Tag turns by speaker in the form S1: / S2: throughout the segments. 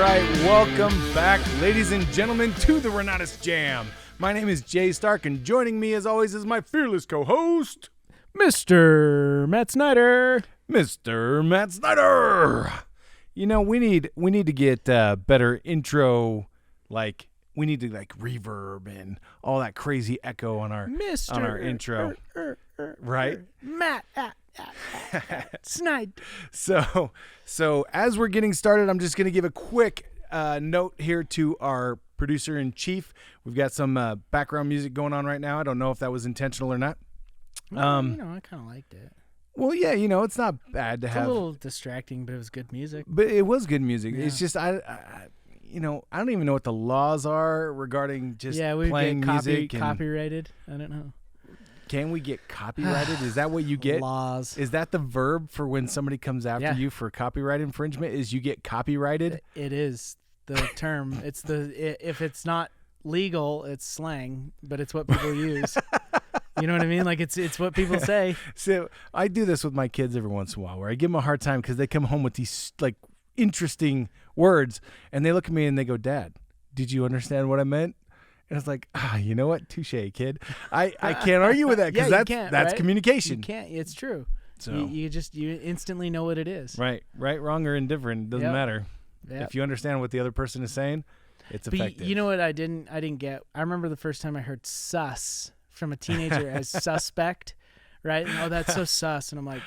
S1: right, welcome back, ladies and gentlemen, to the Renatus J.A.M. My name is Jay Stark, and joining me, as always, is my fearless co-host,
S2: Mr. Matt Snyder.
S1: Mr. Matt Snyder. You know, we need to get better intro, we need to reverb and all that crazy echo on our intro, right?
S2: Matt Snyder.
S1: So as we're getting started, I'm just going to give a quick note here to our producer-in-chief. We've got some background music going on right now. I don't know if that was intentional or not.
S2: I kind of liked it.
S1: Well, yeah, it's not bad to have.
S2: It's a little distracting, but it was good music.
S1: But it was good music.
S2: Yeah.
S1: It's just I don't even know what the laws are regarding just playing music.
S2: Copyrighted. I don't know.
S1: Can we get copyrighted? Is that what you get?
S2: Laws.
S1: Is that the verb for when somebody comes after you for copyright infringement? Is you get copyrighted?
S2: It is the term. If it's not legal, it's slang, but it's what people use. You know what I mean? It's what people say.
S1: So I do this with my kids every once in a while, where I give them a hard time because they come home with these interesting words, and they look at me and they go, "Dad, did you understand what I meant?" And it's like, you know what? Touche, kid. I can't argue with that because that's communication.
S2: You can't. It's true.
S1: So
S2: you instantly know what it is.
S1: Right, wrong, or indifferent doesn't matter.
S2: Yep.
S1: If you understand what the other person is saying, it's effective.
S2: But you know what I didn't get? I remember the first time I heard "sus" from a teenager as suspect, right? And, that's so sus. And I'm like,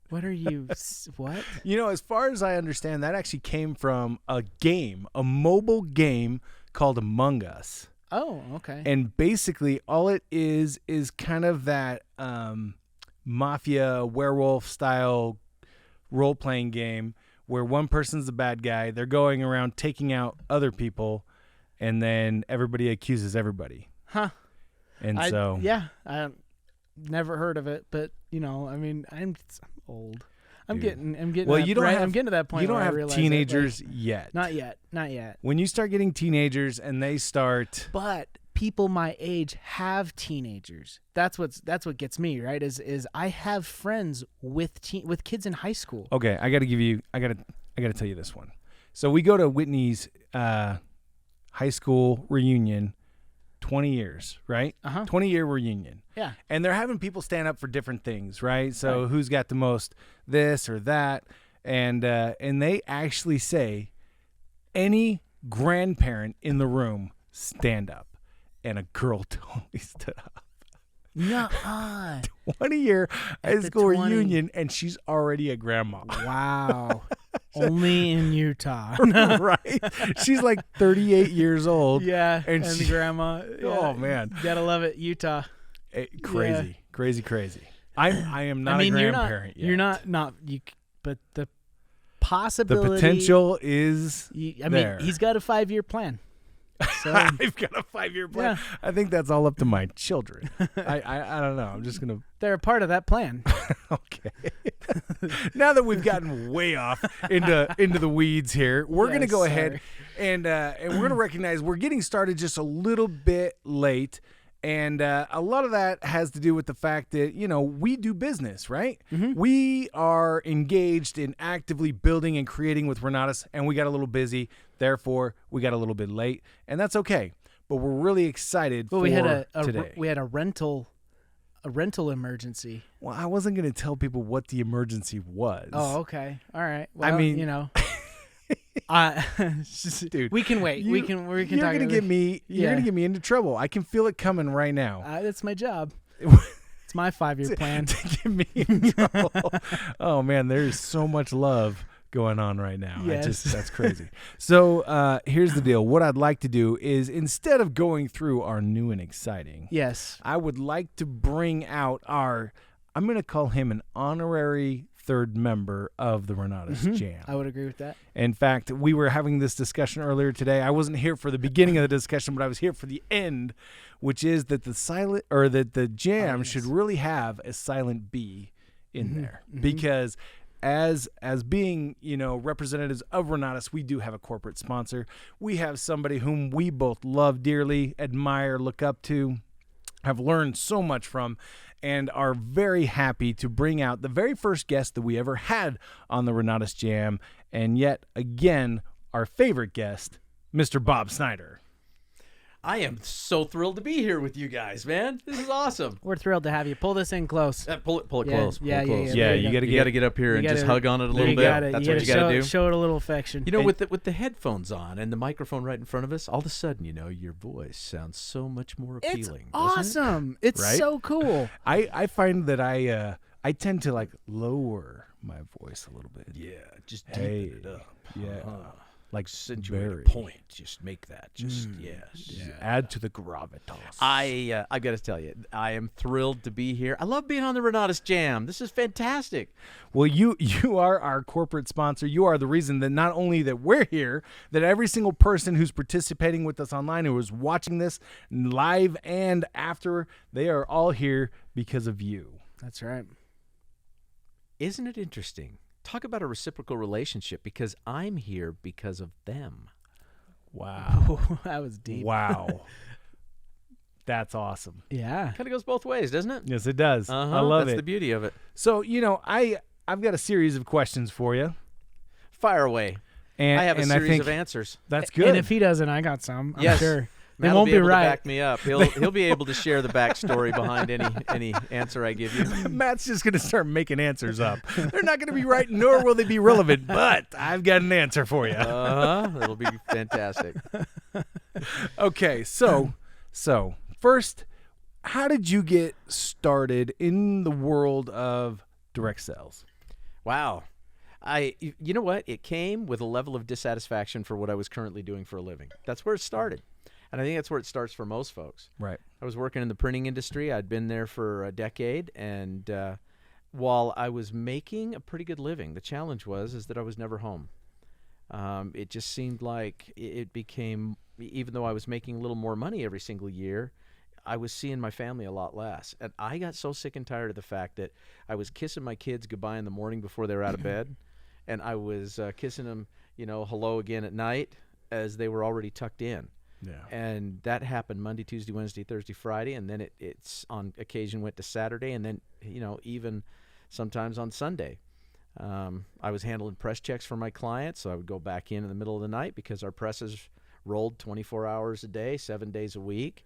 S2: what are you? What?
S1: As far as I understand, that actually came from a mobile game called Among Us.
S2: Oh, okay.
S1: And basically all it is kind of that mafia werewolf style role-playing game where one person's the bad guy, they're going around taking out other people, and then everybody accuses everybody.
S2: Huh.
S1: And
S2: I
S1: never
S2: heard of it, but I'm old. I'm getting
S1: well,
S2: I'm getting to that point.
S1: You don't
S2: where
S1: have
S2: I realize
S1: teenagers yet.
S2: Not yet.
S1: When you start getting teenagers and they start,
S2: but people my age have teenagers. That's what gets me, right? Is I have friends with kids in high school.
S1: Okay, I got to tell you this one. So we go to Whitney's high school reunion. 20 years, right? 20-year reunion.
S2: Yeah.
S1: And they're having people stand up for different things, right? So who's got the most this or that? And they actually say any grandparent in the room stand up. And a girl totally stood up.
S2: Nuh-uh.
S1: 20-year high school reunion, and she's already a grandma.
S2: Wow. Only in Utah.
S1: Right? She's like 38 years old.
S2: Yeah, and the grandma. Yeah.
S1: Oh, man.
S2: Gotta love it, Utah.
S1: Crazy. I am not a grandparent yet.
S2: You're not but the possibility.
S1: The potential is there.
S2: He's got a 5-year plan. So,
S1: I've got a 5-year plan. Yeah. I think that's all up to my children. I don't know. I'm just gonna.
S2: They're a part of that plan.
S1: Okay. Now that we've gotten way off into the weeds here, we're gonna go ahead and we're gonna recognize we're getting started just a little bit late. And a lot of that has to do with the fact that, we do business, right? Mm-hmm. We are engaged in actively building and creating with Renatus, and we got a little busy. Therefore, we got a little bit late, and that's okay. But we're really excited for today.
S2: We had a rental emergency.
S1: Well, I wasn't going to tell people what the emergency was.
S2: Oh, okay. All right. Well,
S1: dude,
S2: we can wait. We can
S1: You're
S2: talk.
S1: Gonna get me. You're gonna get me into trouble. I can feel it coming right now.
S2: That's my job. It's my 5-year plan
S1: to get me in trouble. Oh man, there's so much love going on right now.
S2: Yes.
S1: That's crazy. So here's the deal. What I'd like to do is, instead of going through our new and exciting, I would like to bring out I'm going to call him an honorary third member of the Renatus J.A.M.
S2: I would agree with that.
S1: In fact, we were having this discussion earlier today. I wasn't here for the beginning of the discussion, but I was here for the end, which is that the J.A.M. should really have a silent B in there, because as being, representatives of Renatus, we do have a corporate sponsor. We have somebody whom we both love dearly, admire, look up to, have learned so much from, and are very happy to bring out the very first guest that we ever had on the Renatus J.A.M. And yet again, our favorite guest, Mr. Bob Snyder.
S3: I am so thrilled to be here with you guys, man. This is awesome.
S2: We're thrilled to have you. Pull this in close.
S3: Pull it
S2: Yeah,
S3: close.
S2: yeah,
S3: pull it close.
S2: yeah,
S1: you
S3: got to get up here and just hug on it a little bit. That's what you got to do.
S2: Show it a little affection.
S3: You know, with the headphones on and the microphone right in front of us, all of a sudden, your voice sounds so much more appealing.
S2: It's awesome. It's
S1: Right?
S2: so cool.
S1: I find that I tend to like lower my voice a little bit.
S3: Yeah, just
S1: Hey,
S3: deepen it up.
S1: yeah. Like
S3: Accentuate a
S1: very.
S3: point. Just make that. Just yes.
S1: Yeah. Add to the gravitas.
S3: I've got to tell you, I am thrilled to be here. I love being on the Renatus J.A.M. This is fantastic.
S1: Well, you are our corporate sponsor. You are the reason that not only that we're here, that every single person who's participating with us online, who is watching this live and after, they are all here because of you.
S2: That's right.
S3: Isn't it interesting? Talk about a reciprocal relationship, because I'm here because of them.
S1: Wow.
S2: That was deep.
S1: Wow. That's awesome.
S2: Yeah.
S3: Kind of goes both ways, doesn't it?
S1: Yes, it does.
S3: Uh-huh.
S1: I love
S3: That's
S1: it.
S3: the beauty of it.
S1: So, I've got a series of questions for you.
S3: Fire away.
S1: And
S3: I have a
S1: and
S3: series
S1: I think
S3: of answers.
S1: That's good.
S2: And if he doesn't, I got some. I'm
S3: Yes.
S2: sure.
S3: Matt
S2: It
S3: will
S2: won't
S3: be
S2: be
S3: able
S2: right.
S3: to back me up. He'll be able to share the backstory behind any answer I give you.
S1: Matt's just going to start making answers up. They're not going to be right, nor will they be relevant, but I've got an answer for you.
S3: It'll be fantastic.
S1: Okay, so first, how did you get started in the world of direct sales?
S3: Wow. You know what? It came with a level of dissatisfaction for what I was currently doing for a living. That's where it started. And I think that's where it starts for most folks.
S1: Right.
S3: I was working in the printing industry. I'd been there for a decade. And while I was making a pretty good living, the challenge is that I was never home. It just seemed like it became, even though I was making a little more money every single year, I was seeing my family a lot less. And I got so sick and tired of the fact that I was kissing my kids goodbye in the morning before they were out of bed. And I was kissing them, hello again at night as they were already tucked in.
S1: Yeah.
S3: And that happened Monday, Tuesday, Wednesday, Thursday, Friday. And then it's on occasion went to Saturday. And then, even sometimes on Sunday. I was handling press checks for my clients. So I would go back in the middle of the night because our presses rolled 24 hours a day, 7 days a week.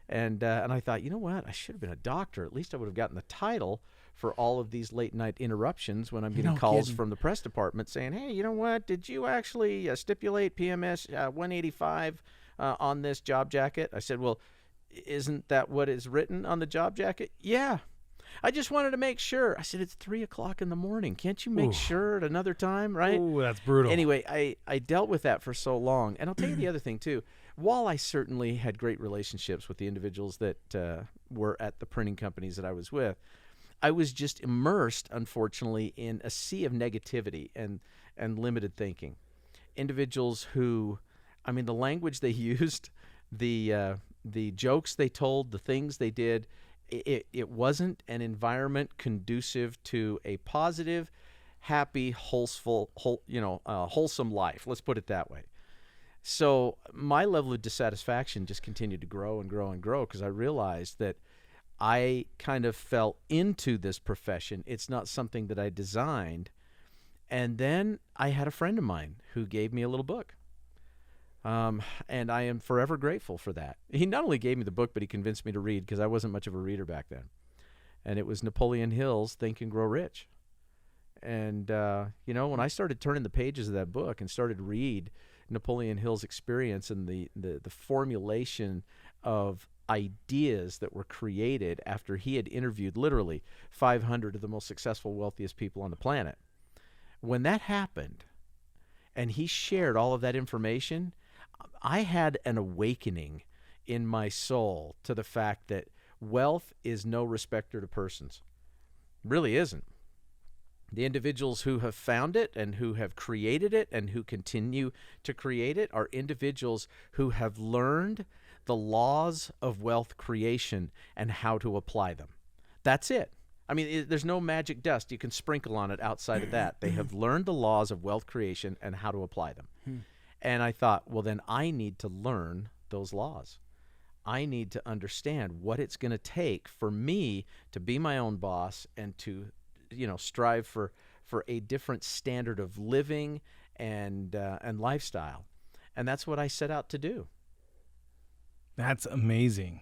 S3: And I thought, you know what? I should have been a doctor. At least I would have gotten the title for all of these late night interruptions when I'm getting calls from the press department saying, hey, you know what? Did you actually stipulate PMS 185 on this job jacket? I said, well, isn't that what is written on the job jacket? Yeah. I just wanted to make sure. I said, it's 3 o'clock in the morning. Can't you make sure at another time, right?
S1: Ooh, that's brutal.
S3: Anyway, I dealt with that for so long. And I'll tell you the other thing, too. While I certainly had great relationships with the individuals that were at the printing companies that I was with, I was just immersed, unfortunately, in a sea of negativity and limited thinking. Individuals who, the language they used, the jokes they told, the things they did, it wasn't an environment conducive to a positive, happy, wholesome life. Let's put it that way. So my level of dissatisfaction just continued to grow and grow and grow because I realized that I kind of fell into this profession. It's not something that I designed. And then I had a friend of mine who gave me a little book. And I am forever grateful for that. He not only gave me the book, but he convinced me to read because I wasn't much of a reader back then. And it was Napoleon Hill's Think and Grow Rich. And, when I started turning the pages of that book and started to read Napoleon Hill's experience and the formulation of ideas that were created after he had interviewed literally 500 of the most successful, wealthiest people on the planet. When that happened and he shared all of that information, I had an awakening in my soul to the fact that wealth is no respecter to persons. It really isn't. The individuals who have found it and who have created it and who continue to create it are individuals who have learned the laws of wealth creation and how to apply them. That's it. There's no magic dust you can sprinkle on it outside of that. They have learned the laws of wealth creation and how to apply them. And I thought, well, then I need to learn those laws. I need to understand what it's going to take for me to be my own boss and to strive for a different standard of living and lifestyle. And that's what I set out to do.
S1: That's amazing.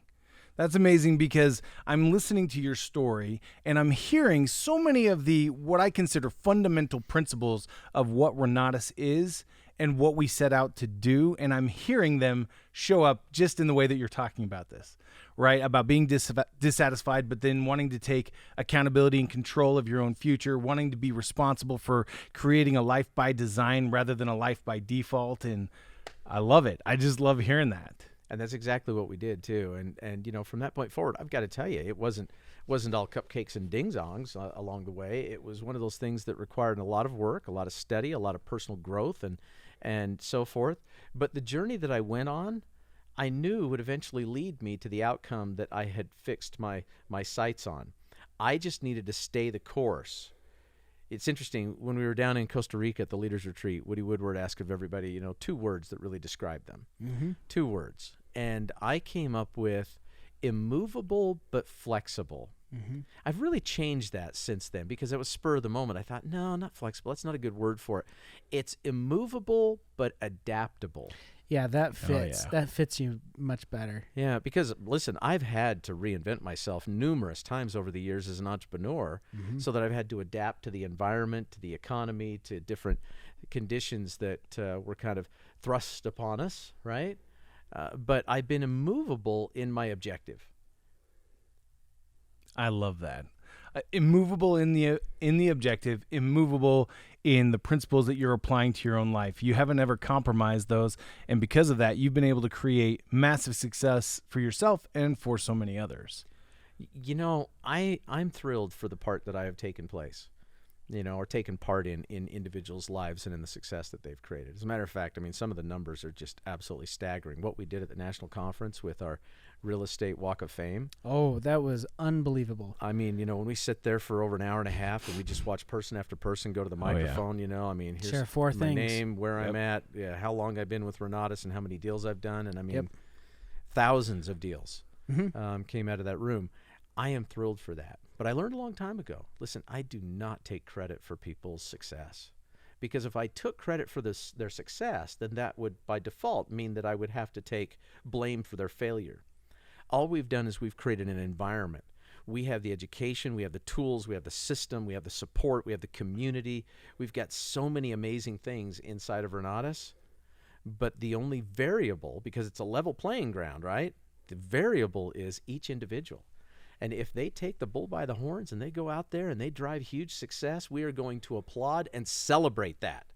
S1: That's amazing because I'm listening to your story and I'm hearing so many of the what I consider fundamental principles of what Renatus is and what we set out to do. And I'm hearing them show up just in the way that you're talking about this, right? About being dissatisfied, but then wanting to take accountability and control of your own future, wanting to be responsible for creating a life by design rather than a life by default. And I love it. I just love hearing that.
S3: And that's exactly what we did too. And from that point forward, I've got to tell you, it wasn't all cupcakes and ding-dongs along the way. It was one of those things that required a lot of work, a lot of study, a lot of personal growth, and so forth. But the journey that I went on, I knew would eventually lead me to the outcome that I had fixed my sights on. I just needed to stay the course. It's interesting, when we were down in Costa Rica at the Leaders Retreat, Woody Woodward asked of everybody, 2 words that really describe them. Mm-hmm. 2 words. And I came up with immovable but flexible. Mm-hmm. I've really changed that since then because it was spur of the moment. I thought, no, not flexible. That's not a good word for it. It's immovable but adaptable.
S2: Yeah, that fits.
S1: Oh, yeah.
S2: That fits you much better.
S3: Yeah, because listen, I've had to reinvent myself numerous times over the years as an entrepreneur, so that I've had to adapt to the environment, to the economy, to different conditions that were kind of thrust upon us, right? But I've been immovable in my objective.
S1: I love that. Immovable in the objective, immovable in the principles that you're applying to your own life. You haven't ever compromised those, and because of that, you've been able to create massive success for yourself and for so many others.
S3: I'm thrilled for the part that I have taken place, or taken part in individuals' lives and in the success that they've created. As a matter of fact, some of the numbers are just absolutely staggering. What we did at the national conference with our real estate walk of fame.
S2: Oh, that was unbelievable.
S3: When we sit there for over an hour and a half and we just watch person after person go to the microphone, here's
S2: share 4
S3: my
S2: things.
S3: name, where I'm at, how long I've been with Renatus, and how many deals I've done. And thousands of deals came out of that room. I am thrilled for that. But I learned a long time ago, listen, I do not take credit for people's success. Because if I took credit for their success, then that would, by default, mean that I would have to take blame for their failure. All we've done is we've created an environment. We have the education, we have the tools, we have the system, we have the support, we have the community. We've got so many amazing things inside of Renatus. But the only variable, because it's a level playing ground, right? The variable is each individual. And if they take the bull by the horns and they go out there and they drive huge success, we are going to applaud and celebrate that.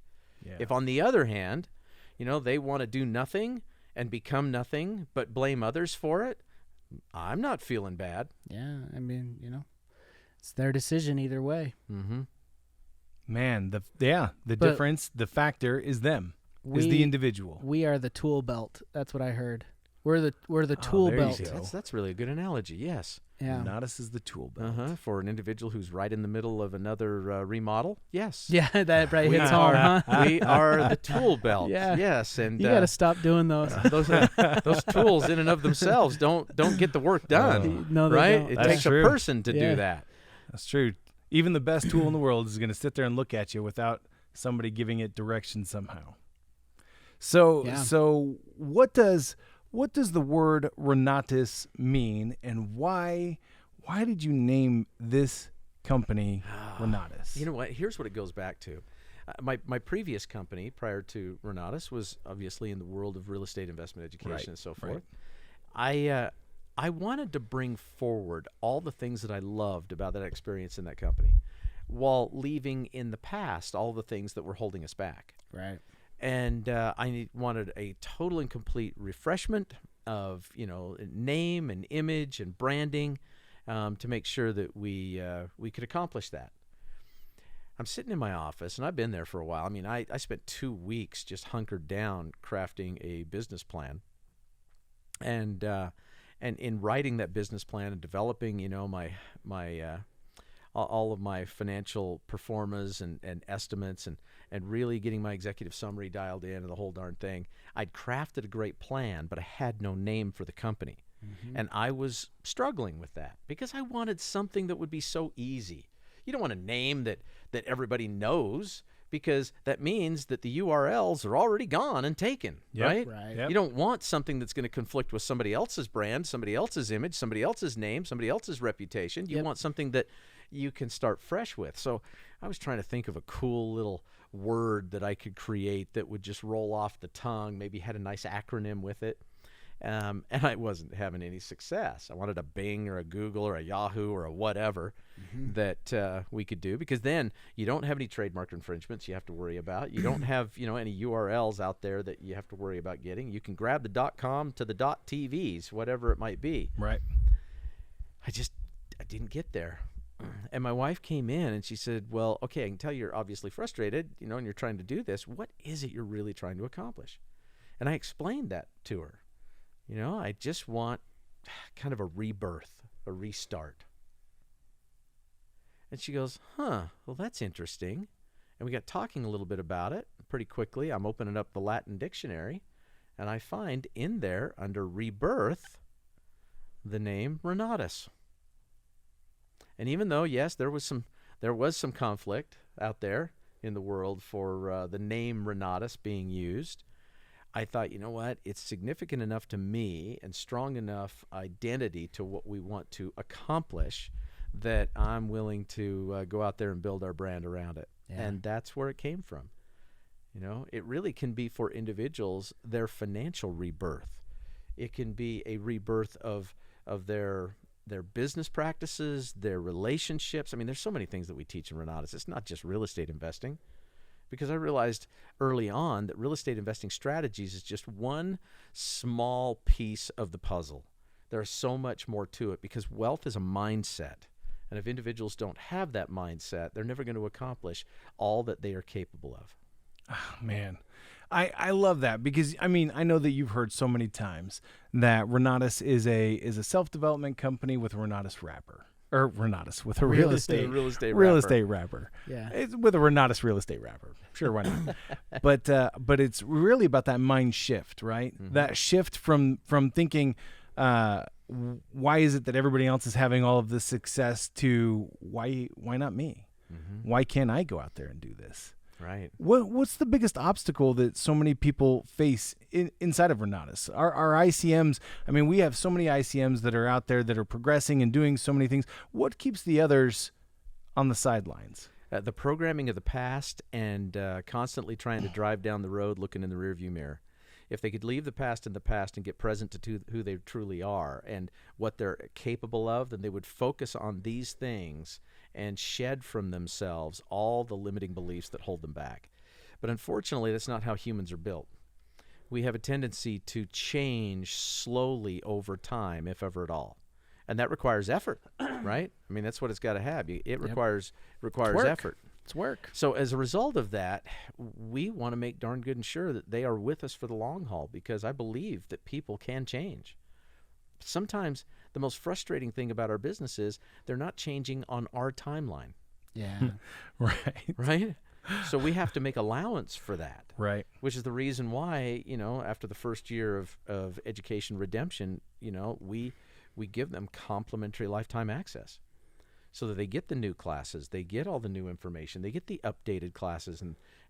S3: Yeah. If on the other hand, they want to do nothing and become nothing but blame others for it, I'm not feeling bad.
S2: Yeah, it's their decision either way.
S3: Mm-hmm.
S1: Man, the difference, the factor is them, is the individual.
S2: We are the tool belt. That's what I heard. We're the tool belt.
S3: That's really a good analogy. Yes.
S2: Yeah.
S1: Renatus is the tool belt.
S3: For an individual who's right in the middle of another remodel. Yes.
S2: Yeah, that right hits home, huh?
S3: We are the tool belt.
S2: Yeah.
S3: Yes, and
S2: you got to stop doing those.
S3: Those tools in and of themselves don't get the work done.
S2: No, they
S3: right?
S2: don't.
S3: It takes a person to do that.
S1: That's true. Even the best tool in the world is going to sit there and look at you without somebody giving it direction somehow. So what does the word Renatus mean, and why did you name this company Renatus?
S3: You know what? Here's what it goes back to. My previous company prior to Renatus was obviously in the world of real estate investment education and so forth. Right. I wanted to bring forward all the things that I loved about that experience in that company, while leaving in the past all the things that were holding us back.
S2: Right.
S3: And I wanted a total and complete refreshment of name and image and branding to make sure that we could accomplish that. I'm sitting in my office, and I've been there for a while. I spent 2 weeks just hunkered down crafting a business plan, and in writing that business plan and developing my all of my financial performas and estimates and really getting my executive summary dialed in and the whole darn thing. I'd crafted a great plan, but I had no name for the company. Mm-hmm. And I was struggling with that because I wanted something that would be so easy. You don't want a name that everybody knows, because that means that the URLs are already gone and taken, right?
S2: Right.
S1: Yep.
S3: You don't want something that's going to conflict with somebody else's brand, somebody else's image, somebody else's name, somebody else's reputation. You
S2: Yep.
S3: want something that you can start fresh with. So I was trying to think of a cool little word that I could create that would just roll off the tongue, maybe had a nice acronym with it. And I wasn't having any success. I wanted a Bing or a Google or a Yahoo or a whatever that we could do, because then you don't have any trademark infringements you have to worry about. You don't have any URLs out there that you have to worry about getting. You can grab the .com to the .tvs, whatever it might be.
S1: Right.
S3: I didn't get there. And my wife came in and she said, well, okay, I can tell you're obviously frustrated, and you're trying to do this. What is it you're really trying to accomplish? And I explained that to her. I just want kind of a rebirth, a restart. And she goes, well, that's interesting. And we got talking a little bit about it pretty quickly. I'm opening up the Latin dictionary, and I find in there, under rebirth, the name Renatus. And even though, yes, there was some conflict out there in the world for the name Renatus being used, I thought, you know what? It's significant enough to me and strong enough identity to what we want to accomplish that I'm willing to go out there and build our brand around it.
S2: Yeah.
S3: And that's where it came from. It really can be for individuals their financial rebirth. It can be a rebirth of their business practices, their relationships. I mean, there's so many things that we teach in Renatus. It's not just real estate investing. Because I realized early on that real estate investing strategies is just one small piece of the puzzle. There's so much more to it, because wealth is a mindset. And if individuals don't have that mindset, they're never going to accomplish all that they are capable of.
S1: Oh, man. I love that, because I know that you've heard so many times that Renatus is a self-development company with a Renatus wrapper. Or Renatus with a real estate wrapper.
S2: Yeah.
S1: It's with a Renatus real estate wrapper. Sure, why not? but it's really about that mind shift, right?
S3: Mm-hmm.
S1: That shift from thinking, why is it that everybody else is having all of this success, to why not me?
S3: Mm-hmm.
S1: Why can't I go out there and do this?
S3: Right.
S1: What's the biggest obstacle that so many people face inside of Renatus? Our ICMs, we have so many ICMs that are out there that are progressing and doing so many things. What keeps the others on the sidelines?
S3: The programming of the past and constantly trying to drive down the road looking in the rearview mirror. If they could leave the past in the past and get present to who they truly are and what they're capable of, then they would focus on these things and shed from themselves all the limiting beliefs that hold them back. But unfortunately, that's not how humans are built. We have a tendency to change slowly over time, if ever at all. And that requires effort, right? That's what it's got to have. It requires effort.
S2: It's work.
S3: So as a result of that, we want to make darn good and sure that they are with us for the long haul, because I believe that people can change. Sometimes the most frustrating thing about our business is they're not changing on our timeline.
S2: Yeah.
S1: Right.
S3: Right? So we have to make allowance for that.
S1: Right.
S3: Which is the reason why, after the first year of education redemption, we give them complimentary lifetime access so that they get the new classes, they get all the new information, they get the updated classes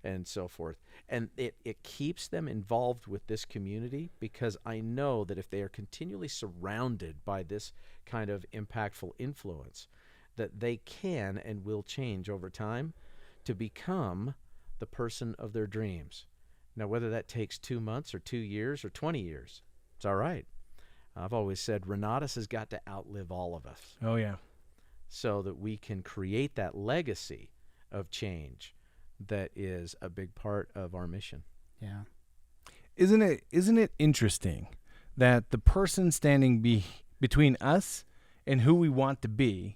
S3: and so forth. And it keeps them involved with this community, because I know that if they are continually surrounded by this kind of impactful influence, that they can and will change over time to become the person of their dreams. Now, whether that takes 2 months or 2 years or 20 years, it's all right. I've always said Renatus has got to outlive all of us.
S1: Oh, yeah.
S3: So that we can create that legacy of change that is a big part of our mission.
S2: Yeah.
S1: Isn't it interesting that the person standing between us and who we want to be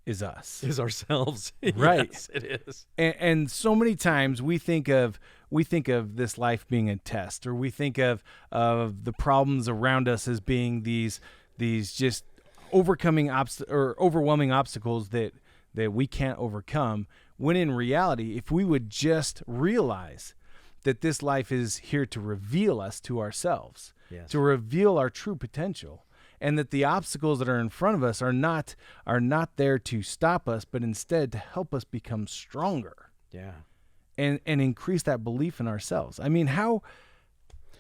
S1: is us?
S3: Is ourselves.
S1: Right.
S3: Yes, it is.
S1: And so many times we think of this life being a test, or we think of the problems around us as being these just overwhelming obstacles that we can't overcome, when in reality, if we would just realize that this life is here to reveal us to ourselves,
S3: Yes.
S1: to reveal our true potential, and that the obstacles that are in front of us are not there to stop us, but instead to help us become stronger.
S3: Yeah.
S1: and increase that belief in ourselves. I mean, go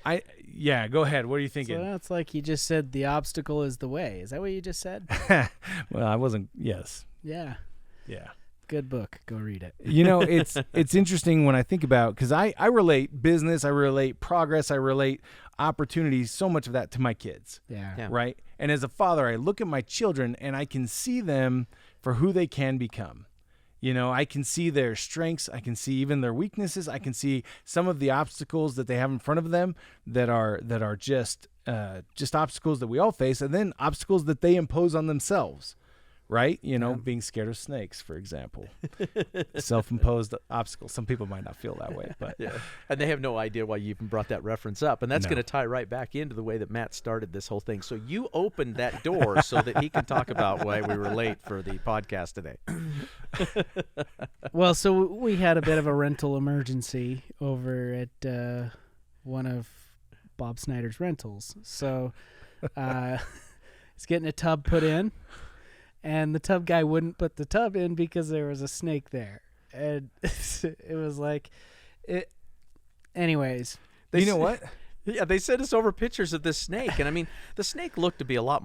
S1: ahead. What are you thinking?
S2: So it's like you just said the obstacle is the way. Is that what you just said?
S1: Well, I wasn't. Yes.
S2: Yeah.
S1: Yeah.
S2: Good book. Go read it.
S1: You know, it's interesting when I think about, because I relate business, I relate progress, I relate opportunities, so much of that to my kids.
S2: Yeah.
S1: Right? And as a father, I look at my children and I can see them for who they can become. You know, I can see their strengths. I can see even their weaknesses. I can see some of the obstacles that they have in front of them that are just obstacles that we all face, and then obstacles that they impose on themselves. Right? You know, being scared of snakes, for example. Self-imposed obstacles. Some people might not feel that way, but
S3: and they have no idea why you even brought that reference up. And that's going to tie right back into the way that Matt started this whole thing. So you opened that door so that he can talk about why we were late for the podcast today.
S2: Well, so we had a bit of a rental emergency over at one of Bob Snyder's rentals. So he's getting a tub put in. And the tub guy wouldn't put the tub in because there was a snake there. And it was like, anyways.
S1: You know what?
S3: Yeah, they sent us over pictures of this snake. And I mean, the snake looked to be a lot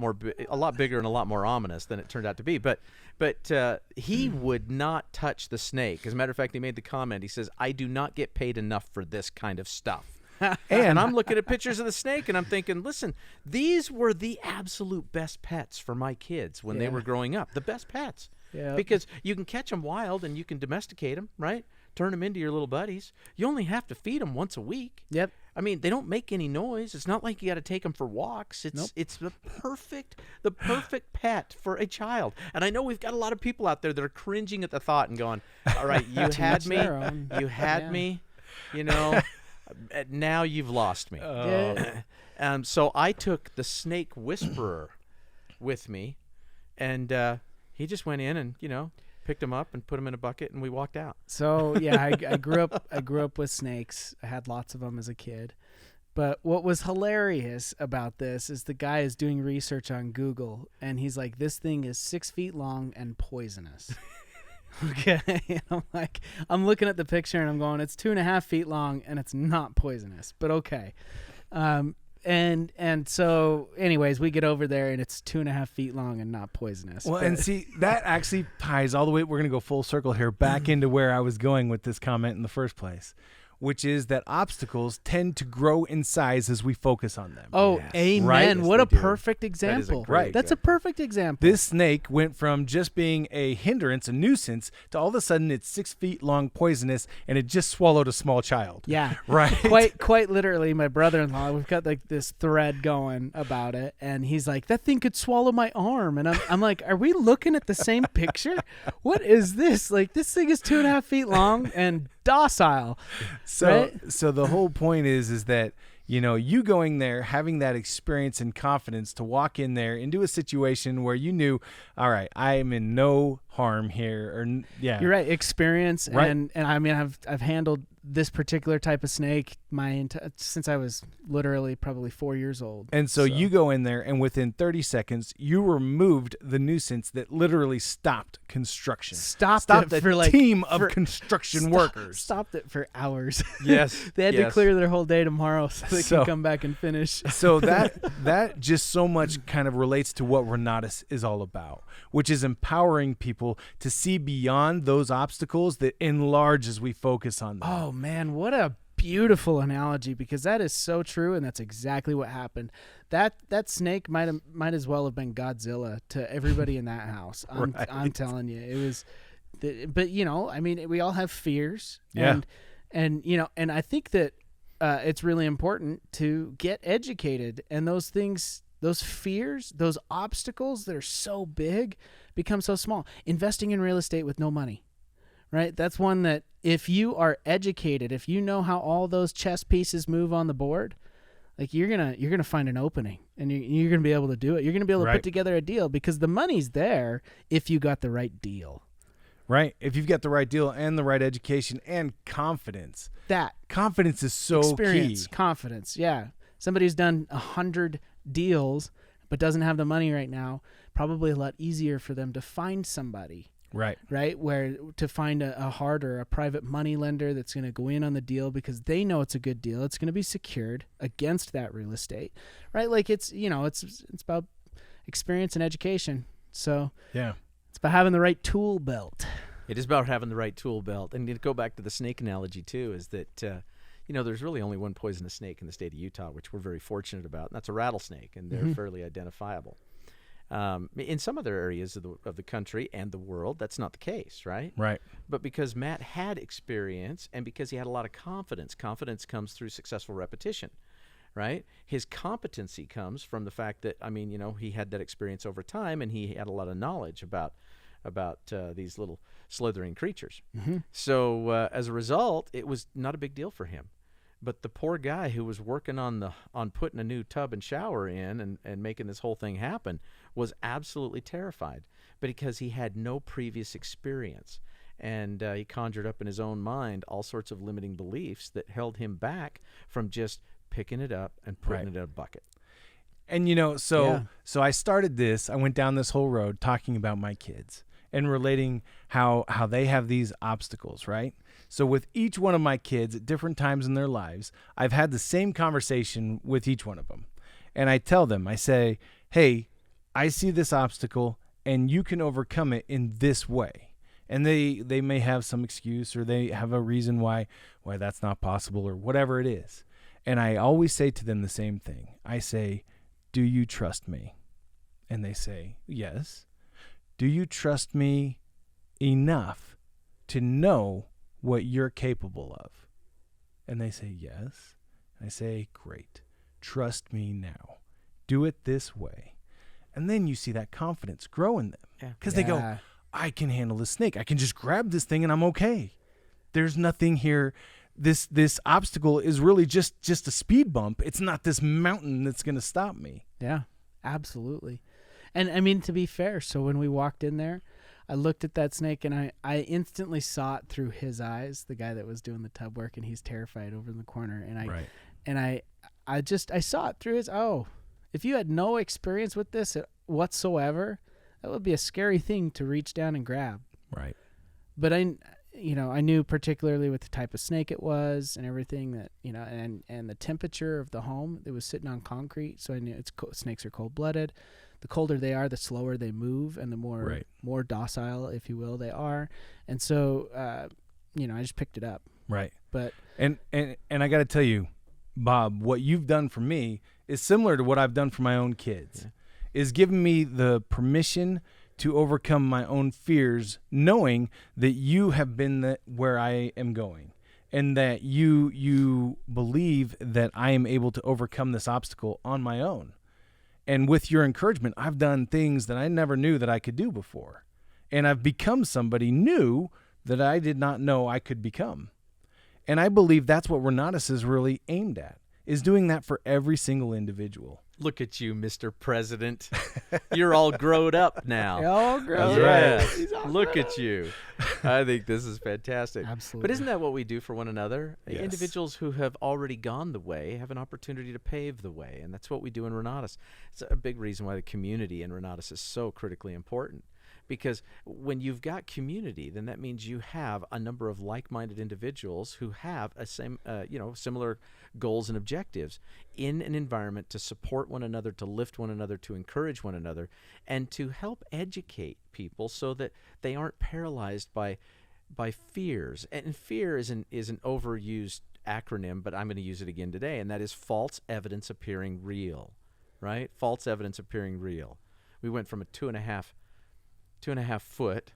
S3: bigger and a lot more ominous than it turned out to be. But he would not touch the snake. As a matter of fact, he made the comment. He says, "I do not get paid enough for this kind of stuff." And I'm looking at pictures of the snake, and I'm thinking, listen, these were the absolute best pets for my kids when they were growing up. The best pets.
S2: Yeah.
S3: Because you can catch them wild, and you can domesticate them, right? Turn them into your little buddies. You only have to feed them once a week.
S2: Yep.
S3: I mean, they don't make any noise. It's not like you got to take them for walks. It's the perfect pet for a child. And I know we've got a lot of people out there that are cringing at the thought and going, all right, you had me. You had me. You know. Now you've lost me. So I took the snake whisperer with me, and he just went in and picked him up and put him in a bucket, and we walked out.
S2: So yeah, I grew up with snakes. I had lots of them as a kid. But what was hilarious about this is the guy is doing research on Google, and he's like, "This thing is 6 feet long and poisonous." Okay, and I'm looking at the picture and I'm going, it's 2.5 feet long and it's not poisonous, but okay. And so anyways, we get over there and it's 2.5 feet long and not poisonous.
S1: Well, and see, that actually ties all the way. We're going to go full circle here back into where I was going with this comment in the first place, which is that obstacles tend to grow in size as we focus on them.
S2: Oh, yes. Amen.
S1: Right?
S2: What a perfect example. That's a perfect example.
S1: This snake went from just being a hindrance, a nuisance, to all of a sudden it's 6 feet long, poisonous, and it just swallowed a small child.
S2: Yeah.
S1: Right?
S2: Quite literally, my brother-in-law, we've got like this thread going about it, and he's like, that thing could swallow my arm. And I'm like, are we looking at the same picture? What is this? Like, this thing is 2.5 feet long and docile.
S1: So the whole point is that, you going there, having that experience and confidence to walk in there into a situation where you knew, all right, I am in no harm here,
S2: You're right. Experience.
S1: Right.
S2: And I mean, I've handled this particular type of snake since I was literally probably 4 years old.
S1: And so you go in there, and within 30 seconds, you removed the nuisance that literally stopped construction.
S2: Stopped
S1: it
S2: for
S1: team of construction workers.
S2: Stopped it for hours.
S3: Yes.
S2: They had to clear their whole day tomorrow so they can come back and finish.
S1: So that just so much kind of relates to what Renatus is all about, which is empowering people to see beyond those obstacles that enlarge as we focus on them.
S2: Oh, man, what a beautiful analogy, because that is so true, and that's exactly what happened. That snake might as well have been Godzilla to everybody in that house. I'm telling you, it was. But I mean, we all have fears, and I think that it's really important to get educated, and those things, those fears, those obstacles that are so big become so small. Investing in real estate with no money. Right? That's one that if you are educated, if you know how all those chess pieces move on the board, like you're gonna find an opening, and you're gonna be able to do it. You're gonna be able to put together a deal, because the money's there if you got the right deal.
S1: Right. If you've got the right deal and the right education and confidence.
S2: That
S1: confidence is so
S2: experience,
S1: key.
S2: Confidence. Yeah. Somebody who's done 100 deals but doesn't have the money right now, probably a lot easier for them to find somebody
S1: Right.
S2: Right, where to find a hard or a private money lender that's going to go in on the deal because they know it's a good deal. It's going to be secured against that real estate, right? Like it's about experience and education. So
S1: Yeah.
S2: it's about having the right tool belt.
S3: It is about having the right tool belt. And to go back to the snake analogy too, is that there's really only one poisonous snake in the state of Utah, which we're very fortunate about, and that's a rattlesnake, and they're fairly identifiable. In some other areas of the country and the world, that's not the case, right?
S1: Right.
S3: But because Matt had experience and because he had a lot of confidence comes through successful repetition, right? His competency comes from the fact that, he had that experience over time and he had a lot of knowledge about these little slithering creatures. So as a result, it was not a big deal for him. But the poor guy who was working on putting a new tub and shower in and making this whole thing happen was absolutely terrified, but because he had no previous experience. And he conjured up in his own mind all sorts of limiting beliefs that held him back from just picking it up and putting it in a bucket.
S1: And, so I started this. I went down this whole road talking about my kids and relating how they have these obstacles, right? So with each one of my kids at different times in their lives, I've had the same conversation with each one of them. And I tell them, I say, hey, I see this obstacle and you can overcome it in this way. And they may have some excuse or they have a reason why that's not possible or whatever it is. And I always say to them the same thing. I say, do you trust me? And they say, yes. Do you trust me enough to know what you're capable of? And they say, yes. I say, great. Trust me now. Do it this way. And then you see that confidence grow in them. Because they go, I can handle this snake. I can just grab this thing and I'm okay. There's nothing here. This obstacle is really just a speed bump. It's not this mountain that's going to stop me.
S2: Yeah, absolutely. And to be fair, so when we walked in there, I looked at that snake and I instantly saw it through his eyes, the guy that was doing the tub work, and he's terrified over in the corner. And I saw it through his, if you had no experience with this whatsoever, that would be a scary thing to reach down and grab.
S1: Right.
S2: But I knew particularly with the type of snake it was and everything that, and the temperature of the home. It was sitting on concrete, so I knew snakes are cold-blooded. The colder they are, the slower they move and the more docile, if you will, they are. And so, I just picked it up.
S1: Right.
S2: But
S1: and I got to tell you, Bob, what you've done for me is similar to what I've done for my own kids. Is giving me the permission to overcome my own fears, knowing that you have been where I am going, and that you believe that I am able to overcome this obstacle on my own. And with your encouragement, I've done things that I never knew that I could do before, and I've become somebody new that I did not know I could become. And I believe that's what Renatus is really aimed at, is doing that for every single individual.
S3: Look at you, Mr. President. You're all grown up now.
S2: You're all grown
S3: up. Look at you. I think this is fantastic.
S2: Absolutely.
S3: But isn't that what we do for one another?
S1: Yes.
S3: Individuals who have already gone the way have an opportunity to pave the way, and that's what we do in Renatus. It's a big reason why the community in Renatus is so critically important. Because when you've got community, then that means you have a number of like-minded individuals who have similar goals and objectives in an environment to support one another, to lift one another, to encourage one another, and to help educate people so that they aren't paralyzed by fears. And fear is an overused acronym, but I'm going to use it again today, and that is false evidence appearing real, right? False evidence appearing real. We went from a 2.5 foot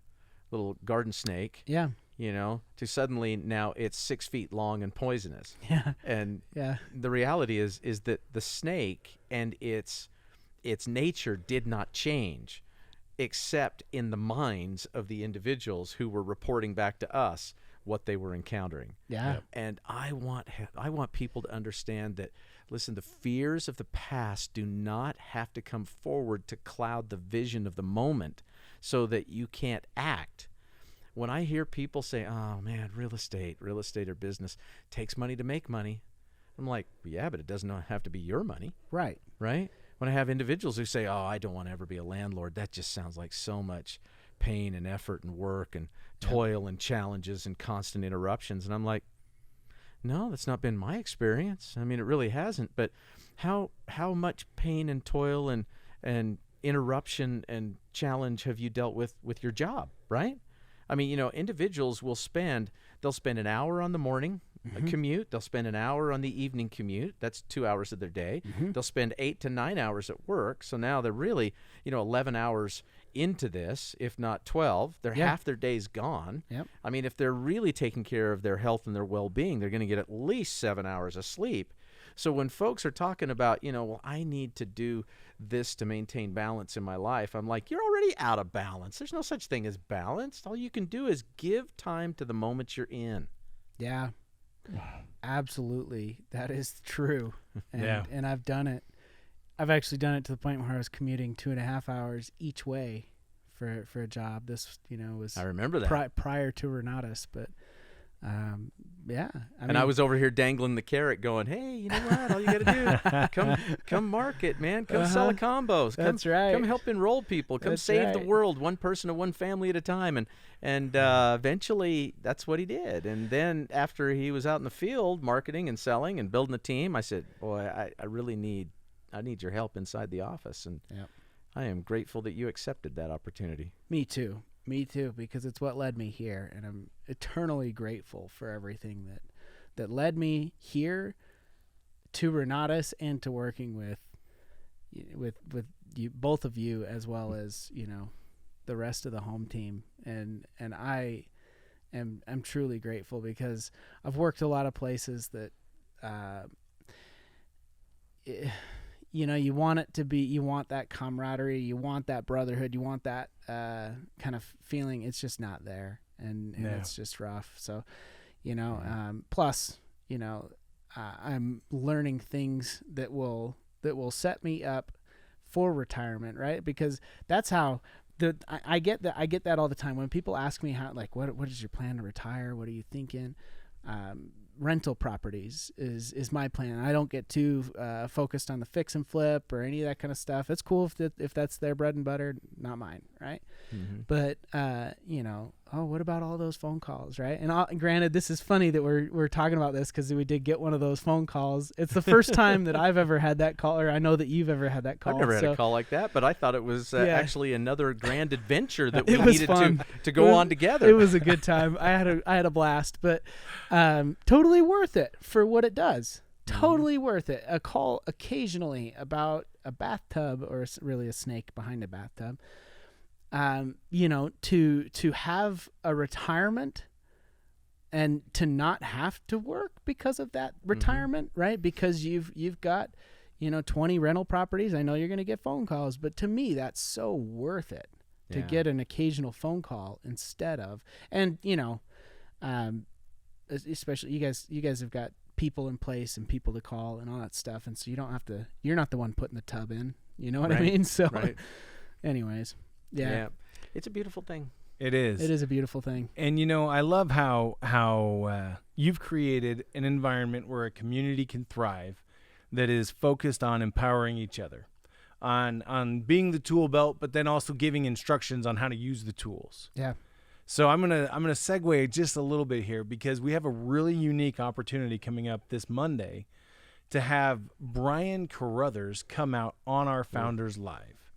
S3: little garden snake, to suddenly now it's 6 feet long and poisonous.
S2: Yeah.
S3: And the reality is that the snake and its nature did not change, except in the minds of the individuals who were reporting back to us what they were encountering.
S2: Yeah.
S1: Yep.
S3: And I want people to understand that, listen, the fears of the past do not have to come forward to cloud the vision of the moment so that you can't act. When I hear people say, oh man, real estate or business takes money to make money, I'm like, yeah, but it doesn't have to be your money.
S2: Right.
S3: Right? When I have individuals who say, oh, I don't want to ever be a landlord, that just sounds like so much pain and effort and work and toil and challenges and constant interruptions. And I'm like, no, that's not been my experience. I mean, it really hasn't. But how much pain and toil and interruption and challenge have you dealt with your job, right? I mean, individuals they'll spend an hour on the morning commute. They'll spend an hour on the evening commute. That's 2 hours of their day. They'll spend 8 to 9 hours at work. So now they're really, 11 hours into this, if not 12. They're half their day's gone.
S2: Yep.
S3: I mean, if they're really taking care of their health and their well-being, they're going to get at least 7 hours of sleep. So when folks are talking about, well, I need to do this to maintain balance in my life, I'm like, you're already out of balance. There's no such thing as balance. All you can do is give time to the moment you're in.
S2: Yeah. Absolutely. That is true. And I've done it. I've actually done it to the point where I was commuting 2.5 hours each way for a job. This, was
S3: I remember that
S2: prior to Renatus, but
S3: I was over here dangling the carrot going, hey, you know what? All you got to do, come market, man. Come sell a combos.
S2: That's right.
S3: Come help enroll people. Come save the world, one person or one family at a time. And eventually that's what he did. And then after he was out in the field marketing and selling and building a team, I said, boy, I really need your help inside the office. And I am grateful that you accepted that opportunity.
S2: Me too, because it's what led me here, and I'm eternally grateful for everything that led me here to Renatus and to working with you, both of you, as well as the rest of the home team, and I'm truly grateful because I've worked a lot of places that you want it to be, you want that camaraderie, you want that brotherhood, you want that kind of feeling. It's just not there, and it's just rough. So, plus, I'm learning things that will set me up for retirement, right? Because that's how I get that all the time when people ask me how, like, what is your plan to retire? What are you thinking? Rental properties is my plan. I don't get too focused on the fix and flip or any of that kind of stuff. It's cool if that's their bread and butter, not mine, right? But what about all those phone calls, right? And granted, this is funny that we're talking about this because we did get one of those phone calls. It's the first time that I've ever had that call, or I know that you've ever had that call.
S3: I've never had a call like that, but I thought it was actually another grand adventure that we needed to go on together.
S2: It was a good time. I had a blast, but totally worth it for what it does. Totally worth it. A call occasionally about a bathtub, or really a snake behind a bathtub. To have a retirement and to not have to work because of that retirement, right? Because you've got, 20 rental properties. I know you're going to get phone calls, but to me, that's so worth it to get an occasional phone call instead of, and, especially you guys have got people in place and people to call and all that stuff. And so you're not the one putting the tub in, you know what I mean? So anyways. Yeah.
S3: It's a beautiful thing.
S1: It is.
S2: It is a beautiful thing.
S1: And I love how you've created an environment where a community can thrive that is focused on empowering each other, on being the tool belt, but then also giving instructions on how to use the tools.
S2: Yeah.
S1: So I'm gonna segue just a little bit here because we have a really unique opportunity coming up this Monday to have Brian Carruthers come out on our Founders Live.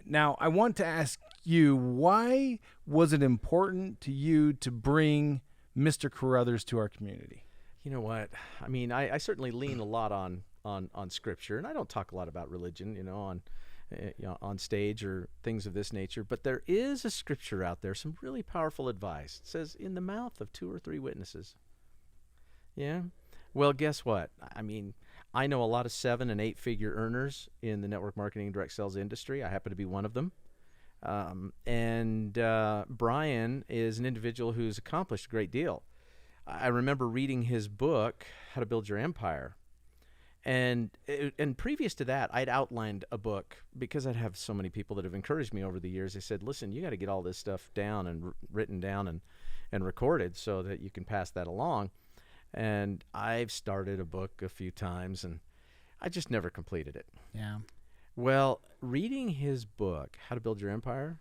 S1: Now, I want to ask you, why was it important to you to bring Mr. Carruthers to our community?
S3: You know what? I mean, I certainly lean a lot on Scripture, and I don't talk a lot about religion, on stage or things of this nature. But there is a Scripture out there, some really powerful advice. It says, "In the mouth of 2 or 3 witnesses." Yeah. Well, guess what? I mean, I know a lot of 7- and 8-figure earners in the network marketing and direct sales industry. I happen to be one of them. Brian is an individual who's accomplished a great deal. I remember reading his book, How to Build Your Empire. And previous to that, I'd outlined a book because I'd have so many people that have encouraged me over the years. They said, listen, you got to get all this stuff down and written down and recorded so that you can pass that along. And I've started a book a few times, and I just never completed it.
S2: Yeah.
S3: Well, reading his book, How to Build Your Empire,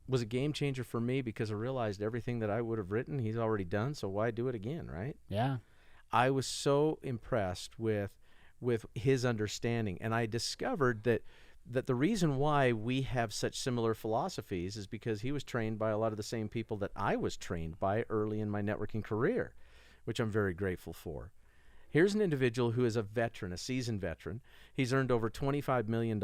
S3: was a game changer for me because I realized everything that I would have written, he's already done, so why do it again, right?
S2: Yeah.
S3: I was so impressed with his understanding, and I discovered that the reason why we have such similar philosophies is because he was trained by a lot of the same people that I was trained by early in my networking career, which I'm very grateful for. Here's an individual who is a veteran, a seasoned veteran. He's earned over $25 million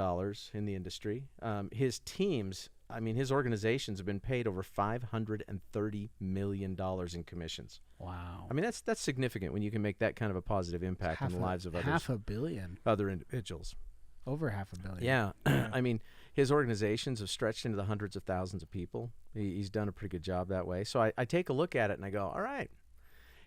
S3: in the industry. His teams, his organizations have been paid over $530 million in commissions.
S2: Wow.
S3: That's significant when you can make that kind of a positive impact on the lives of others.
S2: $500 million.
S3: Other individuals.
S2: Over $500 million.
S3: Yeah. His organizations have stretched into the hundreds of thousands of people. He's done a pretty good job that way. So I take a look at it and I go, all right,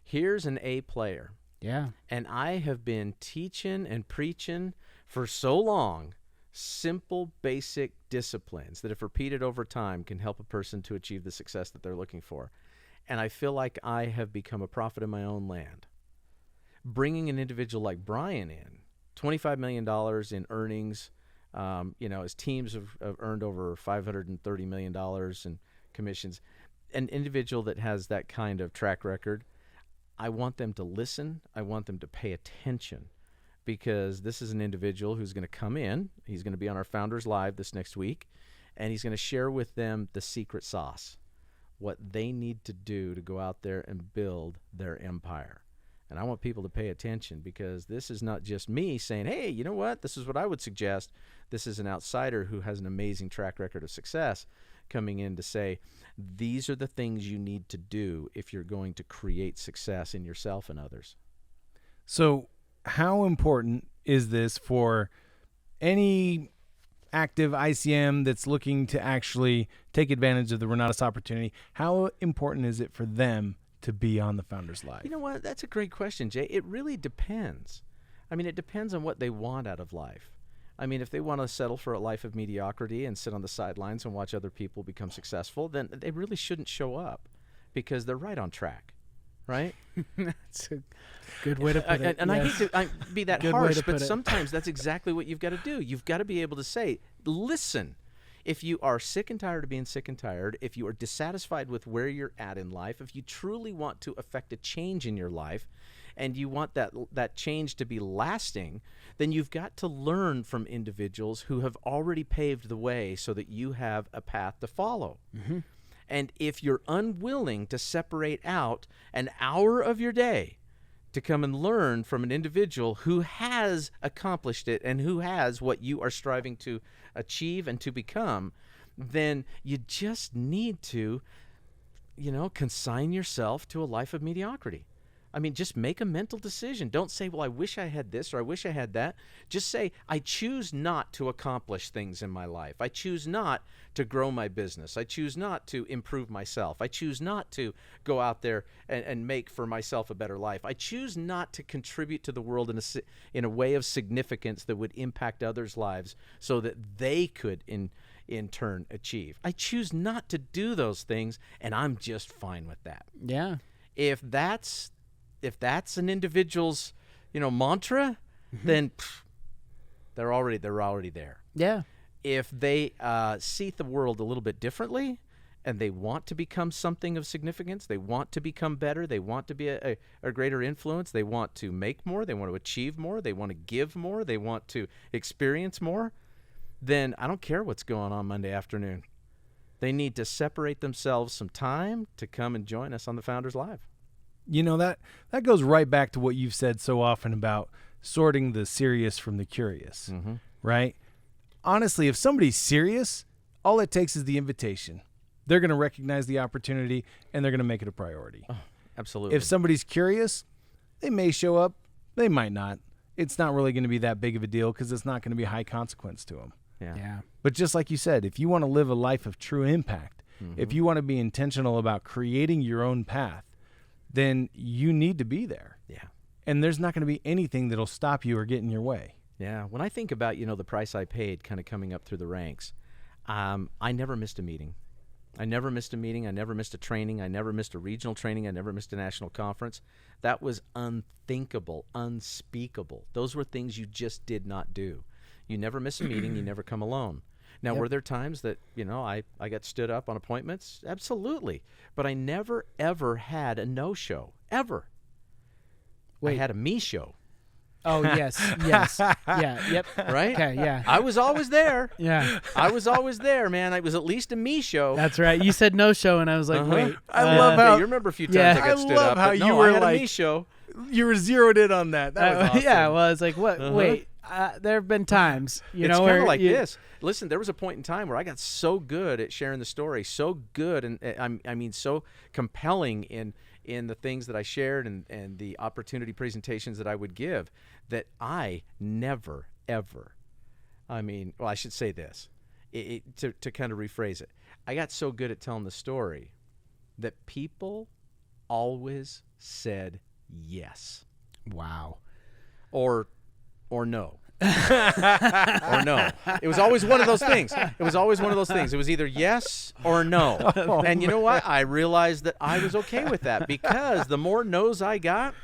S3: here's an A player.
S2: Yeah.
S3: And I have been teaching and preaching for so long simple, basic disciplines that if repeated over time can help a person to achieve the success that they're looking for. And I feel like I have become a prophet in my own land. Bringing an individual like Brian in, $25 million in earnings, his teams have earned over $530 million in commissions. An individual that has that kind of track record, I want them to listen. I want them to pay attention because this is an individual who's going to come in. He's going to be on our Founders Live this next week, and he's going to share with them the secret sauce, what they need to do to go out there and build their empire. And I want people to pay attention because this is not just me saying, hey, you know what? This is what I would suggest. This is an outsider who has an amazing track record of success coming in to say, these are the things you need to do if you're going to create success in yourself and others.
S1: So how important is this for any active ICM that's looking to actually take advantage of the Renatus opportunity? How important is it for them to be on the Founders Live?
S3: You know what? That's a great question, Jay. It really depends. It depends on what they want out of life. If they want to settle for a life of mediocrity and sit on the sidelines and watch other people become successful, then they really shouldn't show up because they're right on track, right?
S2: That's a good way to put it.
S3: And
S2: yes.
S3: I hate to be that
S2: Good
S3: harsh,
S2: way to
S3: but
S2: put it.
S3: sometimes that's exactly what you've got to do. You've got to be able to say, listen, if you are sick and tired of being sick and tired, if you are dissatisfied with where you're at in life, if you truly want to affect a change in your life, and you want that change to be lasting, then you've got to learn from individuals who have already paved the way so that you have a path to follow. Mm-hmm. And if you're unwilling to separate out an hour of your day to come and learn from an individual who has accomplished it and who has what you are striving to achieve and to become, then you just need to, consign yourself to a life of mediocrity. Just make a mental decision. Don't say, well, I wish I had this or I wish I had that. Just say, I choose not to accomplish things in my life. I choose not to grow my business. I choose not to improve myself. I choose not to go out there and make for myself a better life. I choose not to contribute to the world in a way of significance that would impact others' lives so that they could in turn achieve. I choose not to do those things, and I'm just fine with that.
S2: Yeah.
S3: If that's an individual's, mantra, then they're already there.
S2: Yeah.
S3: If they see the world a little bit differently and they want to become something of significance, they want to become better, they want to be a greater influence, they want to make more, they want to achieve more, they want to give more, they want to experience more, then I don't care what's going on Monday afternoon. They need to separate themselves some time to come and join us on the Founders Live.
S1: That goes right back to what you've said so often about sorting the serious from the curious, right? Honestly, if somebody's serious, all it takes is the invitation. They're going to recognize the opportunity, and they're going to make it a priority.
S3: Oh, absolutely.
S1: If somebody's curious, they may show up. They might not. It's not really going to be that big of a deal because it's not going to be high consequence to them.
S3: Yeah.
S1: But just like you said, if you want to live a life of true impact, if you want to be intentional about creating your own path, then you need to be there.
S3: Yeah.
S1: And there's not going to be anything that'll stop you or get in your way.
S3: Yeah. When I think about, the price I paid kind of coming up through the ranks, I never missed a meeting. I never missed a meeting. I never missed a training. I never missed a regional training. I never missed a national conference. That was unthinkable, unspeakable. Those were things you just did not do. You never miss a meeting. You never come alone. Now, were there times that, I got stood up on appointments? Absolutely. But I never, ever had a no-show. Ever.
S2: Wait.
S3: I had a me-show.
S2: Oh, yes. Yeah, yep.
S3: Right?
S2: Okay, yeah.
S3: I was always there.
S2: Yeah.
S3: I was always there, man. I was at least a me-show.
S2: That's right. You said no show, and I was like, wait.
S1: I love how-
S3: you remember a few times
S2: Yeah.
S3: I got stood
S1: love
S3: up.
S1: how
S3: but
S1: you
S3: no,
S1: were
S3: I had
S1: like-
S3: a me-show.
S1: You were zeroed in on that. That was awesome.
S2: Yeah, well, it's like, what? Wait, there have been times,
S3: It's
S2: know,
S3: kind
S2: where
S3: of like
S2: you-
S3: this. Listen, there was a point in time where I got so good at sharing the story, so good, and I mean, so compelling in the things that I shared and the opportunity presentations that I would give, that I never, ever, I should say this, to kind of rephrase it. I got so good at telling the story that people always said yes.
S2: Wow.
S3: Or no. Or no. It was always one of those things. It was either yes or no. And you know what? I realized that I was okay with that, because the more no's I got,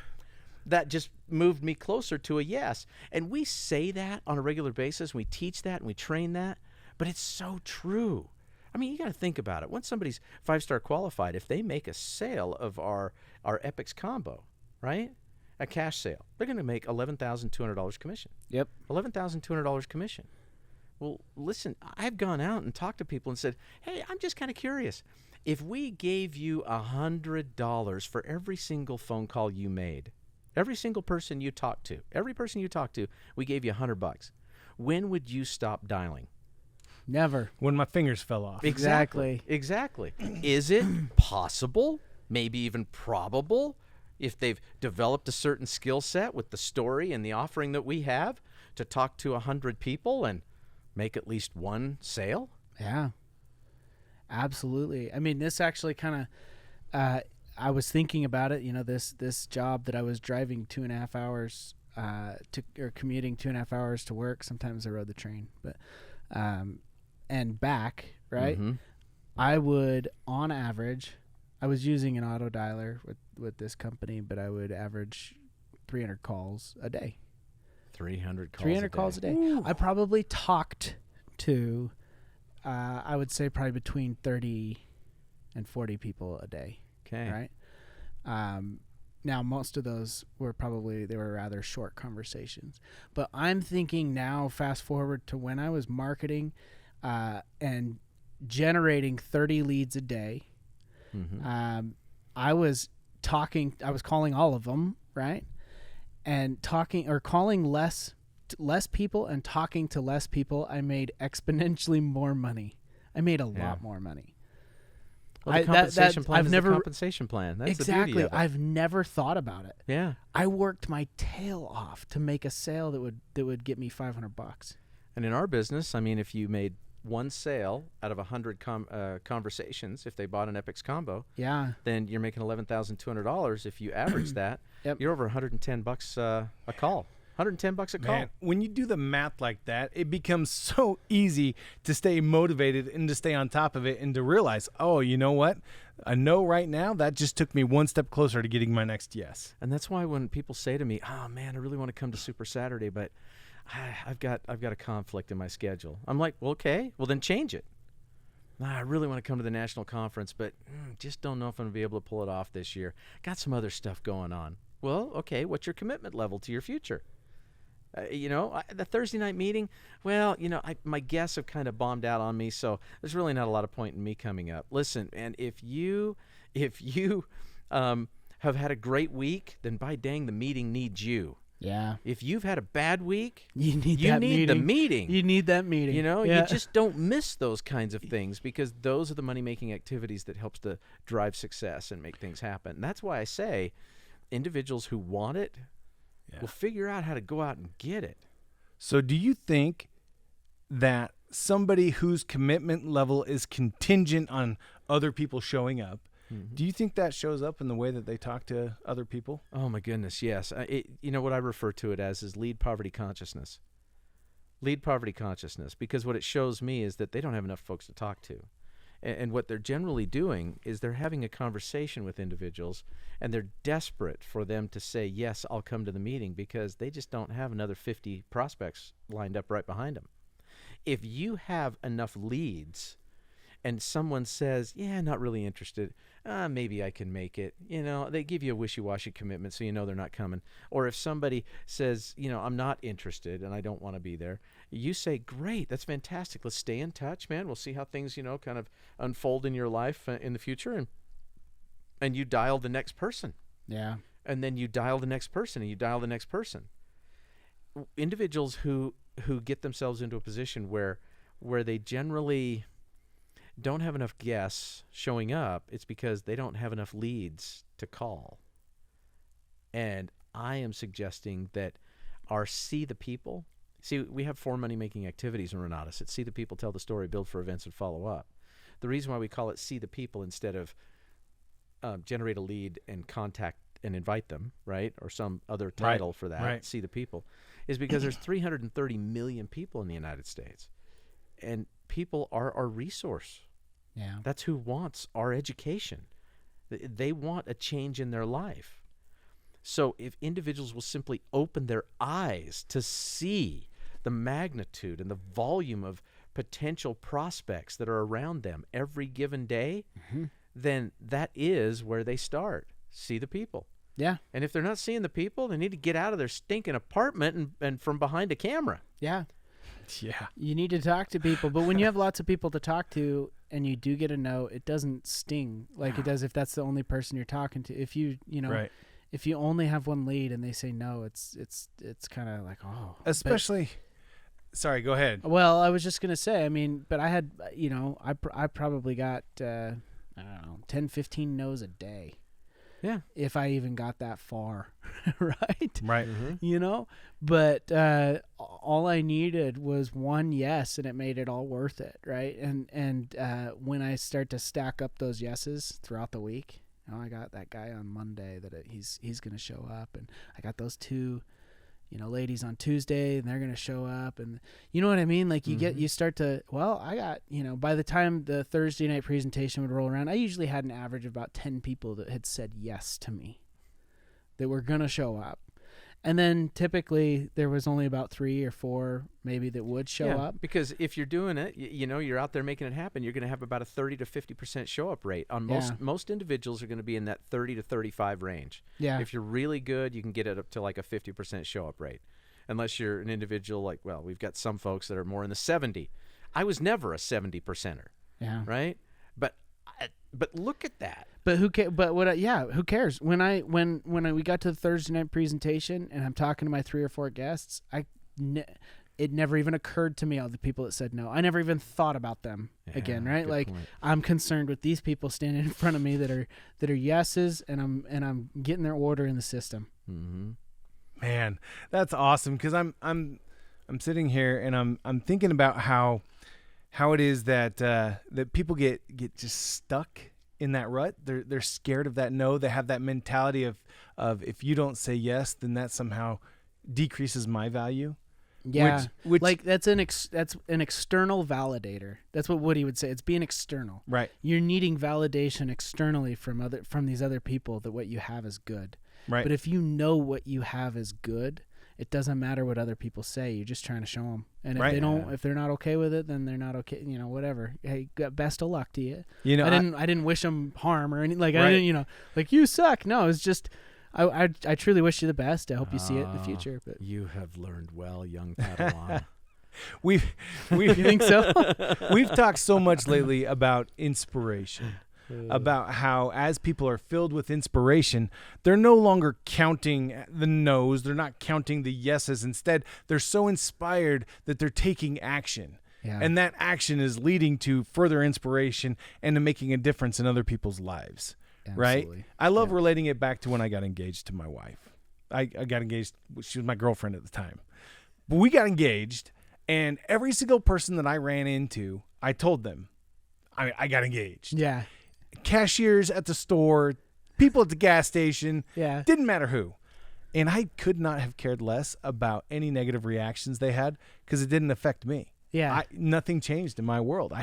S3: that just moved me closer to a yes. And we say that on a regular basis. We teach that and we train that. But it's so true. I mean, you got to think about it. Once somebody's 5-star qualified, if they make a sale of our Epics combo, right? A cash sale, they're going to make $11,200 commission.
S2: Yep.
S3: $11,200 commission. Well, listen, I've gone out and talked to people and said, hey, I'm just kind of curious. If we gave you $100 for every single phone call you made, every single person you talked to, we gave you $100. When would you stop dialing?
S2: Never.
S1: When my fingers fell off.
S2: Exactly.
S3: Is it possible, maybe even probable, if they've developed a certain skill set with the story and the offering that we have, to talk to 100 people and make at least one sale?
S2: Yeah. Absolutely. I mean, this actually kind of, I was thinking about it, this job that I was driving 2.5 hours or commuting 2.5 hours to work. Sometimes I rode the train, but and back, right?
S3: Mm-hmm.
S2: I would, on average, I was using an auto dialer with this company, but I would average 300 calls a day.
S3: 300 calls
S2: 300 calls a day.
S1: Ooh.
S2: I probably talked to, I would say probably between 30 and 40 people a day.
S3: Okay.
S2: Right? Now, most of those were rather short conversations. But I'm thinking now, fast forward to when I was marketing and generating 30 leads a day.
S3: Mm-hmm.
S2: I was calling all of them, right? And calling less people and talking to less people. I made exponentially more money. I made a lot more money.
S3: Well, the compensation plan
S2: I've
S3: is
S2: never,
S3: the compensation plan. That's
S2: exactly.
S3: the beauty of it.
S2: I've never thought about it.
S3: Yeah.
S2: I worked my tail off to make a sale that would get me $500.
S3: And in our business, I mean, if you made one sale out of 100 conversations, if they bought an Epics combo,
S2: Yeah.
S3: then you're making $11,200. If you average that,
S2: Yep.
S3: you're over $110 a call. $110 a call.
S1: Man, when you do the math like that, it becomes so easy to stay motivated and to stay on top of it and to realize, oh, you know what? A no right now, that just took me one step closer to getting my next yes.
S3: And that's why when people say to me, "Oh man, I really want to come to Super Saturday, but I've got a conflict in my schedule." I'm like, "Well, okay, well then change it." I really want to come to the national conference, but just don't know if I'm going to be able to pull it off this year. Got some other stuff going on. Well, okay, what's your commitment level to your future? The Thursday night meeting, well, my guests have kind of bombed out on me, so there's really not a lot of point in me coming up. Listen, and if you have had a great week, then by dang, the meeting needs you.
S2: Yeah.
S3: If you've had a bad week,
S2: You need
S3: the
S2: meeting.
S3: meeting.
S2: You need that meeting.
S3: You just don't miss those kinds of things, because those are the money-making activities that helps to drive success and make things happen. And that's why I say individuals who want it will figure out how to go out and get it.
S1: So do you think that somebody whose commitment level is contingent on other people showing up, do you think that shows up in the way that they talk to other people?
S3: Oh my goodness, yes. What I refer to it as is lead poverty consciousness. Lead poverty consciousness, because what it shows me is that they don't have enough folks to talk to. And what they're generally doing is they're having a conversation with individuals, and they're desperate for them to say, yes, I'll come to the meeting, because they just don't have another 50 prospects lined up right behind them. If you have enough leads and someone says, yeah, not really interested, maybe I can make it, they give you a wishy-washy commitment so they're not coming. Or if somebody says, I'm not interested and I don't want to be there, you say, great, that's fantastic. Let's stay in touch, man. We'll see how things, kind of unfold in your life in the future. And you dial the next person.
S2: Yeah.
S3: And then you dial the next person, and you dial the next person. Individuals who get themselves into a position where they generally don't have enough guests showing up, it's because they don't have enough leads to call. And I am suggesting that our See the People, we have 4 money-making activities in Renatus. It's See the People, Tell the Story, Build for Events, and Follow Up. The reason why we call it See the People instead of generate a lead and contact and invite them, right, or some other title for that, See the People, is because there's 330 million people in the United States. And people are our resource.
S2: Yeah.
S3: That's who wants our education. They want a change in their life. So if individuals will simply open their eyes to see the magnitude and the volume of potential prospects that are around them every given day, then that is where they start. See the people.
S2: Yeah.
S3: And if they're not seeing the people, they need to get out of their stinking apartment and from behind a camera.
S2: Yeah.
S1: Yeah.
S2: You need to talk to people, but when you have lots of people to talk to and you do get a no, it doesn't sting like it does if that's the only person you're talking to. If if you only have one lead and they say no, it's kind of like, oh.
S1: Especially sorry, go ahead.
S2: Well, I was just going to say, but I had, I probably got I don't know, 10, 15 no's a day.
S3: Yeah.
S2: If I even got that far, right?
S1: Right.
S3: Mm-hmm.
S2: But all I needed was one yes, and it made it all worth it, right? And when I start to stack up those yeses throughout the week, I got that guy on Monday that he's going to show up, and I got those 2 ladies on Tuesday, and they're going to show up, and you know what I mean? Like you start to, I got, by the time the Thursday night presentation would roll around, I usually had an average of about 10 people that had said yes to me, that were going to show up. And then typically there was only about 3 or 4 maybe that would show up.
S3: Because if you're doing it, you're out there making it happen, you're going to have about a 30 to 50% show up rate. On most individuals are going to be in that 30 to 35 range.
S2: Yeah.
S3: If you're really good, you can get it up to like a 50% show up rate. Unless you're an individual we've got some folks that are more in the 70. I was never a 70%er.
S2: Yeah.
S3: Right? But look at that.
S2: But who cares? But who cares? When we got to the Thursday night presentation and I'm talking to my 3 or 4 guests, it never even occurred to me all the people that said no. I never even thought about them again, right? Like point. I'm concerned with these people standing in front of me that are yeses, and I'm getting their order in the system.
S3: Mm-hmm.
S1: Man, that's awesome, because I'm sitting here and I'm thinking about how it is that people get just stuck in that rut. They're scared of that no. They have that mentality of if you don't say yes, then that somehow decreases my value.
S2: Yeah,
S1: which
S2: like that's an external validator. That's what Woody would say. It's being external.
S1: Right.
S2: You're needing validation externally from these other people that what you have is good.
S1: Right.
S2: But if you know what you have is good, it doesn't matter what other people say. You're just trying to show them. And if if they're not okay with it, then they're not okay. Whatever. Hey, best of luck to you. I didn't wish them harm or anything. Like I didn't. Like you suck. No, it's just. I truly wish you the best. I hope you see it in the future. But
S3: you have learned well, young Padawan.
S1: You
S2: think so?
S1: We've talked so much lately about inspiration. About how as people are filled with inspiration, they're no longer counting the no's, they're not counting the yeses. Instead, they're so inspired that they're taking action.
S2: Yeah.
S1: And that action is leading to further inspiration and to making a difference in other people's lives.
S2: Absolutely.
S1: Right? I love relating it back to when I got engaged to my wife. I got engaged. She was my girlfriend at the time. But we got engaged, and every single person that I ran into, I told them, I got engaged.
S2: Yeah.
S1: Cashiers at the store, people at the gas station,
S2: yeah,
S1: didn't matter who. And I could not have cared less about any negative reactions they had because it didn't affect me.
S2: Yeah.
S1: Nothing changed in my world. I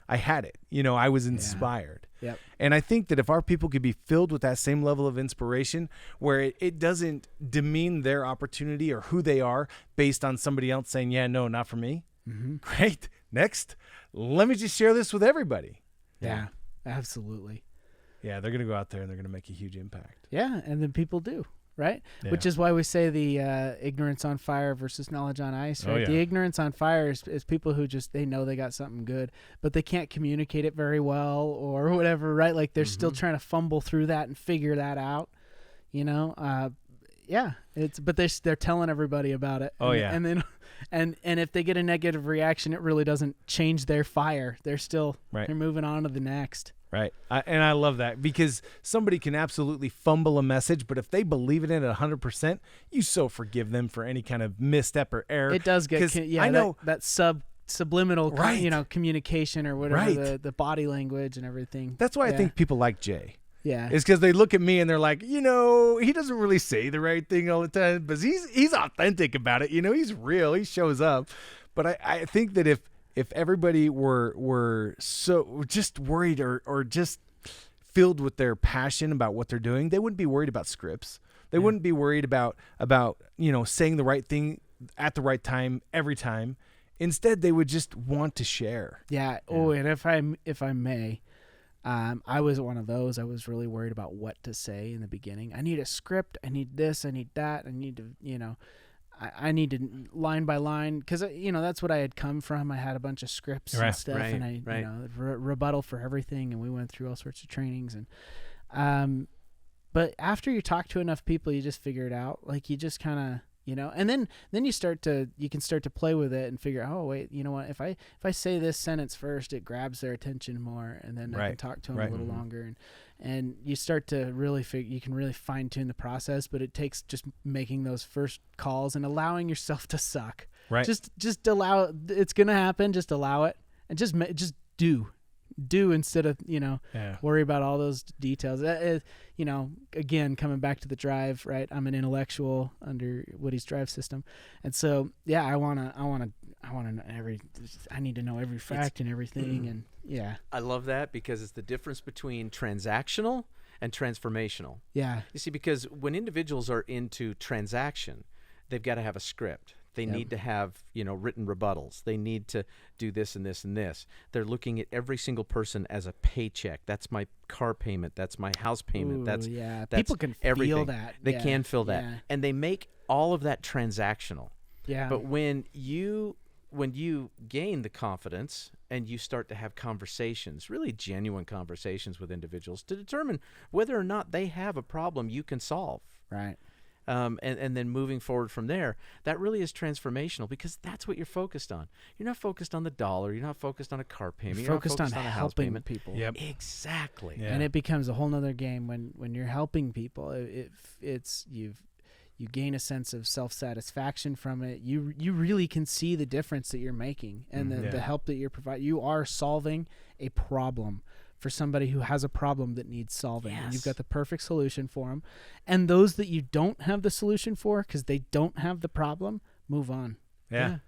S1: I had it. I was inspired.
S2: Yep.
S1: And I think that if our people could be filled with that same level of inspiration where it doesn't demean their opportunity or who they are based on somebody else saying, yeah, no, not for me.
S2: Mm-hmm.
S1: Great. Next, let me just share this with everybody.
S2: Yeah, absolutely.
S1: Yeah, they're going to go out there and they're going to make a huge impact.
S2: Yeah, and then people do, right?
S1: Yeah.
S2: Which is why we say the ignorance on fire versus knowledge on ice, right?
S1: Oh, yeah.
S2: The ignorance on fire is people who just, they know they got something good, but they can't communicate it very well or whatever, right? Like they're still trying to fumble through that and figure that out, Yeah, but they're telling everybody about it.
S1: Oh, yeah.
S2: And then and if they get a negative reaction, it really doesn't change their fire. They're still they're moving on to the next.
S1: Right. And I love that because somebody can absolutely fumble a message, but if they believe in it 100%, you so forgive them for any kind of misstep or error.
S2: It does get,
S1: I know
S2: that subliminal, communication or whatever, the body language and everything.
S1: That's why I think people like Jay.
S2: Yeah.
S1: It's because they look at me and they're like, he doesn't really say the right thing all the time, but he's authentic about it. He's real. He shows up. But I think that if everybody were so just worried or just filled with their passion about what they're doing, they wouldn't be worried about scripts. They wouldn't be worried about saying the right thing at the right time every time. Instead, they would just want to share.
S2: Yeah. Oh, and if I may, I was one of those. I was really worried about what to say in the beginning. I need a script. I need this. I need that. I need to, I need to line by line because that's what I had come from. I had a bunch of scripts and stuff, and I rebuttal for everything, and we went through all sorts of trainings. And but after you talk to enough people, you just figure it out. Like you just kind of and then you can start to play with it and figure out, oh wait, you know what, if I say this sentence first, it grabs their attention more, and then I can talk to them a little longer, and you start to really you can really fine tune the process, but it takes just making those first calls and allowing yourself to suck.
S1: Right.
S2: Just allow it. It's gonna happen. Just allow it and just do instead of worry about all those details. Again, coming back to the drive, right? I'm an intellectual under Woody's drive system, and so I need to know every fact and everything, and
S3: I love that because it's the difference between transactional and transformational.
S2: Yeah,
S3: you see, because when individuals are into transaction, they've got to have a script. They need to have, written rebuttals. They need to do this and this and this. They're looking at every single person as a paycheck. That's my car payment. That's my house payment. That's
S2: people can
S3: everything.
S2: Feel that.
S3: They can feel that, and they make all of that transactional.
S2: Yeah.
S3: But when you gain the confidence and you start to have conversations, really genuine conversations with individuals to determine whether or not they have a problem you can solve.
S2: Right.
S3: And then moving forward from there, that really is transformational because that's what you're focused on. You're not focused on the dollar. You're not focused on a car payment. You're
S2: focused
S3: not
S2: on
S3: focused on a house
S2: helping
S3: payment.
S2: people.
S1: Yep.
S3: Exactly.
S1: Yeah.
S2: And it becomes a whole nother game when you're helping people. You gain a sense of self-satisfaction from it. You really can see the difference that you're making and the help that you're providing. You are solving a problem for somebody who has a problem that needs solving.
S3: Yes.
S2: And you've got the perfect solution for them. And those that you don't have the solution for because they don't have the problem, move on.
S1: Yeah.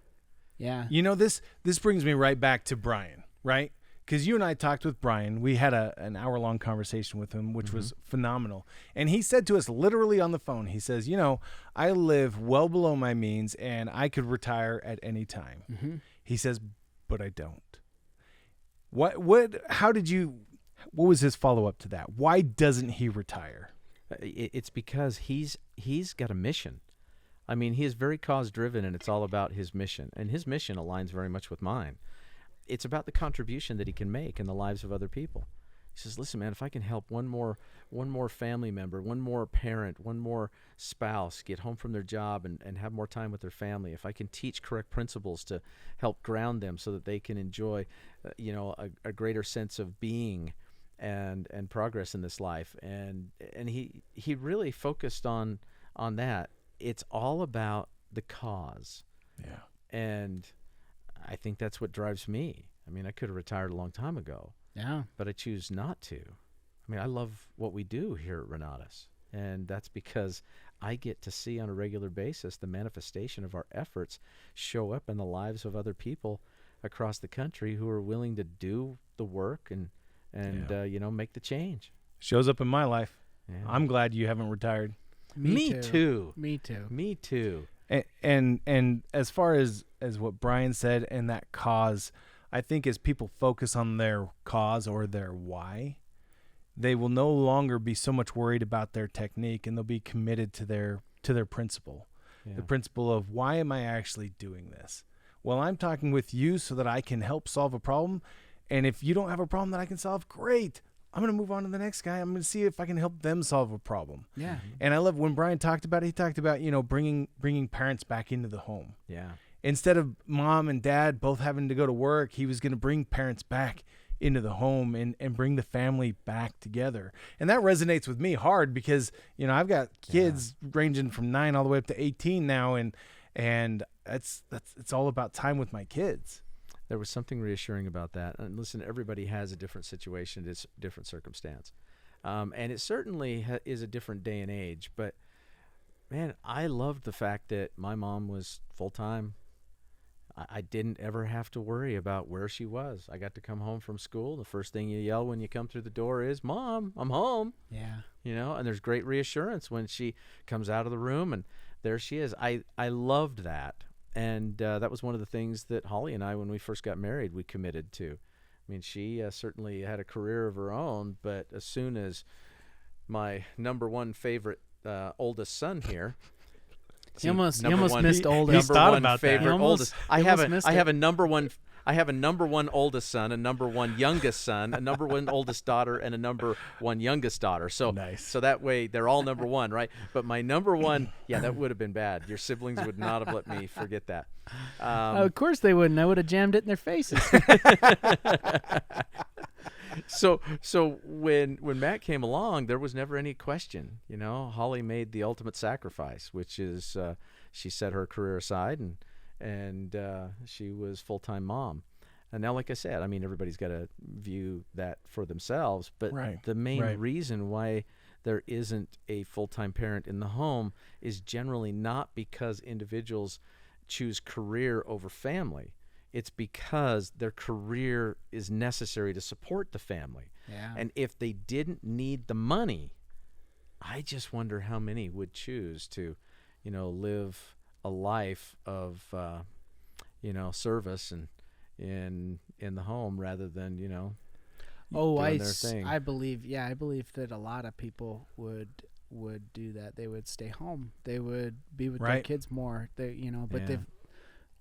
S2: Yeah.
S1: This brings me right back to Brian, right? Because you and I talked with Brian. We had an hour-long conversation with him, which was phenomenal. And he said to us literally on the phone, he says, I live well below my means and I could retire at any time. Mm-hmm. He says, but I don't. What was his follow-up to that? Why doesn't he retire?
S3: It's because he's got a mission. I mean, he is very cause-driven, and it's all about his mission. And his mission aligns very much with mine. It's about the contribution that he can make in the lives of other people. He says, listen, man, if I can help one more family member, one more parent, one more spouse get home from their job and have more time with their family, if I can teach correct principles to help ground them so that they can enjoy, a greater sense of being and progress in this life. And he really focused on that. It's all about the cause.
S1: Yeah.
S3: And I think that's what drives me. I mean, I could have retired a long time ago.
S2: Yeah.
S3: But I choose not to. I mean, I love what we do here at Renatus, and that's because I get to see on a regular basis the manifestation of our efforts show up in the lives of other people across the country who are willing to do the work and make the change.
S1: Shows up in my life.
S3: Yeah.
S1: I'm glad you haven't retired.
S3: Me too.
S2: Me too.
S3: Me too.
S1: And as far as what Brian said and that cause, I think as people focus on their cause or their why, they will no longer be so much worried about their technique, and they'll be committed to their principle.
S3: Yeah.
S1: The principle of, why am I actually doing this? Well, I'm talking with you so that I can help solve a problem. And if you don't have a problem that I can solve, great. I'm going to move on to the next guy. I'm going to see if I can help them solve a problem.
S2: Yeah.
S1: And I love when Brian talked about it, he talked about, bringing parents back into the home.
S3: Yeah.
S1: Instead of mom and dad both having to go to work, he was going to bring parents back into the home and bring the family back together. And that resonates with me hard because, I've got kids ranging from 9 all the way up to 18 now. And it's all about time with my kids.
S3: There was something reassuring about that. And listen, everybody has a different situation, it's a different circumstance. And it certainly is a different day and age. But, man, I loved the fact that my mom was full-time. I didn't ever have to worry about where she was. I got to come home from school. The first thing you yell when you come through the door is, "Mom, I'm home."
S2: Yeah.
S3: And there's great reassurance when she comes out of the room and there she is. I loved that. And that was one of the things that Holly and I, when we first got married, we committed to. I mean, she certainly had a career of her own, but as soon as my number one favorite oldest son here,
S2: You almost missed oldest.
S1: He's thought about that.
S3: favorite oldest. I have a number one oldest son, a number one youngest son, a number one oldest daughter, and a number one youngest daughter. So
S1: Nice.
S3: So that way they're all number one, right? But my number one, that would have been bad. Your siblings would not have let me forget that.
S2: Of course they wouldn't. I would have jammed it in their faces.
S3: So when Matt came along, there was never any question. Holly made the ultimate sacrifice, which is she set her career aside and she was full-time mom. And now, like I said, I mean, everybody's got to view that for themselves. But the main reason why there isn't a full-time parent in the home is generally not because individuals choose career over family. It's because their career is necessary to support the family.
S2: Yeah.
S3: And if they didn't need the money, I just wonder how many would choose to, live a life of, service and in the home rather than, doing their thing.
S2: I believe that a lot of people would do that. They would stay home. They would be with their kids more. But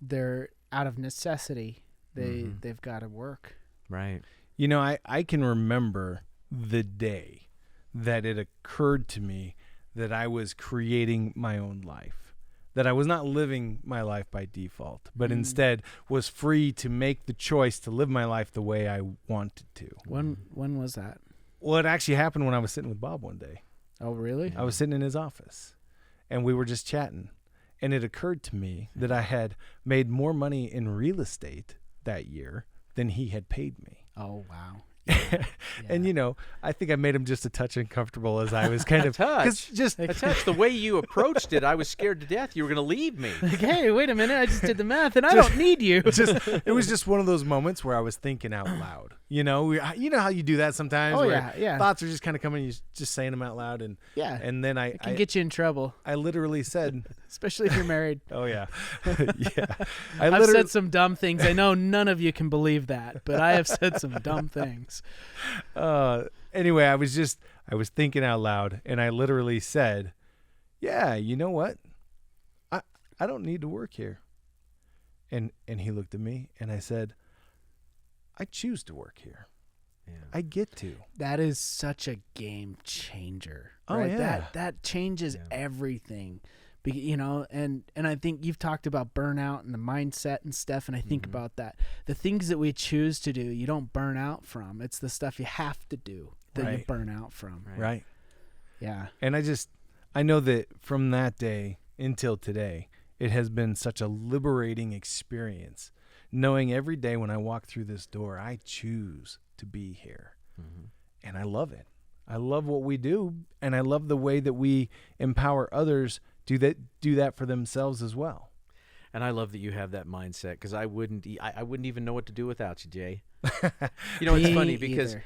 S2: they're out of necessity. They've got to work.
S3: Right.
S1: I can remember the day that it occurred to me that I was creating my own life, that I was not living my life by default, but instead was free to make the choice to live my life the way I wanted to.
S2: When was that?
S1: Well, it actually happened when I was sitting with Bob one day.
S2: Oh, really?
S1: I was sitting in his office, and we were just chatting. And it occurred to me that I had made more money in real estate that year than he had paid me.
S2: Oh, wow.
S1: And I think I made him just a touch uncomfortable as I was kind of
S3: the way you approached it. I was scared to death you were going to leave me.
S2: Like, hey, wait a minute! I just did the math, and I don't need you.
S1: It was just one of those moments where I was thinking out loud. You know how you do that sometimes.
S2: Oh,
S1: where
S2: yeah.
S1: Thoughts are just kind of coming, you just saying them out loud, and then
S2: it can get you in trouble.
S1: I literally said,
S2: especially if you're married.
S1: Oh yeah, yeah.
S2: I've said some dumb things. I know none of you can believe that, but I have said some dumb things.
S1: Anyway, I was thinking out loud, and I literally said, "Yeah, you know what? I don't need to work here." And he looked at me, and I said, "I choose to work here. Yeah. I get to."
S2: That is such a game changer.
S1: Oh,
S2: right?
S1: yeah.
S2: That changes everything. And I think you've talked about burnout and the mindset and stuff, and I think about that. The things that we choose to do, you don't burn out from. It's the stuff you have to do that you burn out from.
S1: Right.
S2: Yeah.
S1: And I know that from that day until today, it has been such a liberating experience, knowing every day when I walk through this door, I choose to be here. Mm-hmm. And I love it. I love what we do, and I love the way that we empower others to do that for themselves as well.
S3: And I love that you have that mindset, because I wouldn't even know what to do without you, Jay. You know, it's funny because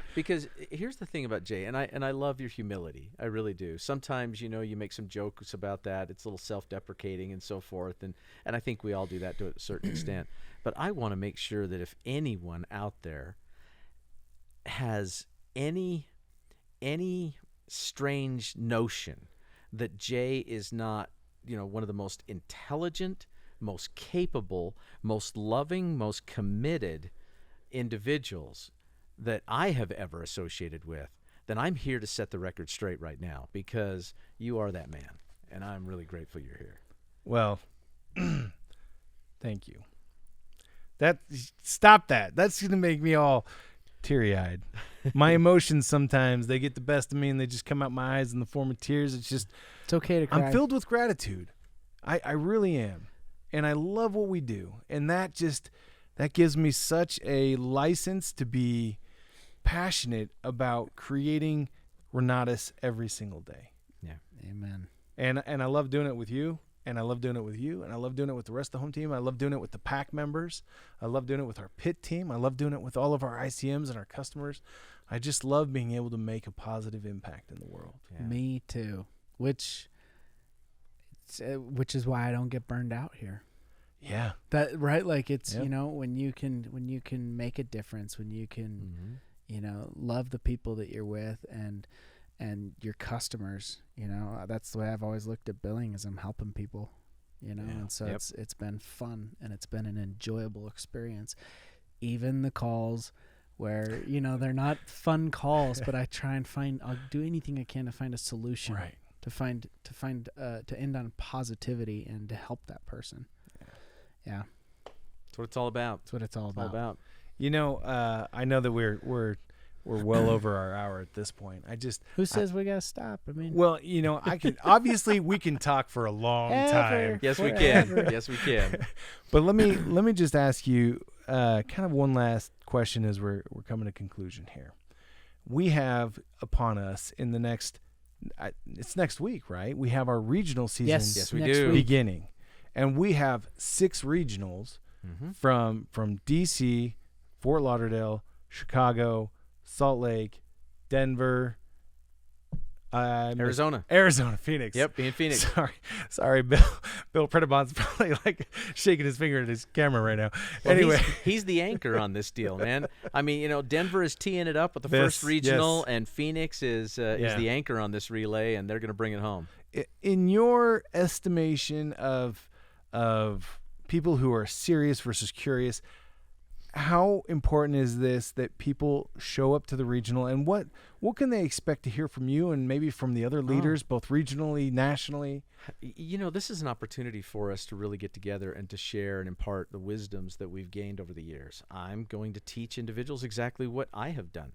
S3: here's the thing about Jay, and I love your humility. I really do. Sometimes, you know, you make some jokes about that. It's a little self-deprecating and so forth, and I think we all do that to a certain extent. But I want to make sure that if anyone out there has any strange notion that Jay is not, you know, one of the most intelligent, most capable, most loving, most committed individuals that I have ever associated with, then I'm here to set the record straight right now, because you are that man, and I'm really grateful you're here.
S1: Well, thank you. Stop that. That's going to make me all teary-eyed. My emotions sometimes, they get the best of me, and they just come out my eyes in the form of tears. It's
S2: okay to cry.
S1: I'm filled with gratitude. I really am. And I love what we do. And that gives me such a license to be passionate about creating Renatus every single day.
S3: Yeah.
S2: Amen.
S1: And I love doing it with you. And I love doing it with you. And I love doing it with the rest of the home team. I love doing it with the pack members. I love doing it with our pit team. I love doing it with all of our ICMs and our customers. I just love being able to make a positive impact in the world.
S3: Yeah.
S2: Me too. Which is why I don't get burned out here.
S1: Yeah.
S2: That right? Like it's,
S1: Yep.
S2: you know, when you can make a difference, when you can, you know, love the people that you're with and your customers, you know, that's the way I've always looked at billing, is I'm helping people, you know,
S1: Yeah.
S2: and so
S3: Yep.
S2: it's been fun, and it's been an enjoyable experience. Even the calls where, you know, they're not fun calls, but I try and I'll do anything I can to find a solution,
S1: Right.
S2: to end on positivity and to help that person. Yeah.
S3: That's what it's all about.
S2: That's what it's all
S3: It's all
S2: about.
S3: about.
S1: You know, I know that we're well over our hour at this point.
S2: Who says we gotta stop? I mean,
S1: Well, you know, obviously we can talk for a long time.
S3: Yes, we
S2: Forever.
S3: can. Yes, we can.
S1: But let me just ask you kind of one last question as we're coming to conclusion here. We have upon us in the next it's next week, right? We have our regional season
S3: Yes, we
S2: next
S3: do.
S2: week.
S1: beginning. And we have 6 regionals from DC, Fort Lauderdale, Chicago, Salt Lake, Denver,
S3: Arizona,
S1: Phoenix.
S3: Yep, being Phoenix.
S1: Sorry, Bill. Bill Predabon's probably like shaking his finger at his camera right now.
S3: Well,
S1: anyway,
S3: he's the anchor on this deal, man. I mean, you know, Denver is teeing it up with the first regional,
S1: yes.
S3: and Phoenix is the anchor on this relay, and they're going to bring it home.
S1: In your estimation of people who are serious versus curious, how important is this that people show up to the regional, and what can they expect to hear from you and maybe from the other leaders, both regionally, nationally?
S3: You know, this is an opportunity for us to really get together and to share and impart the wisdoms that we've gained over the years. I'm going to teach individuals exactly what I have done,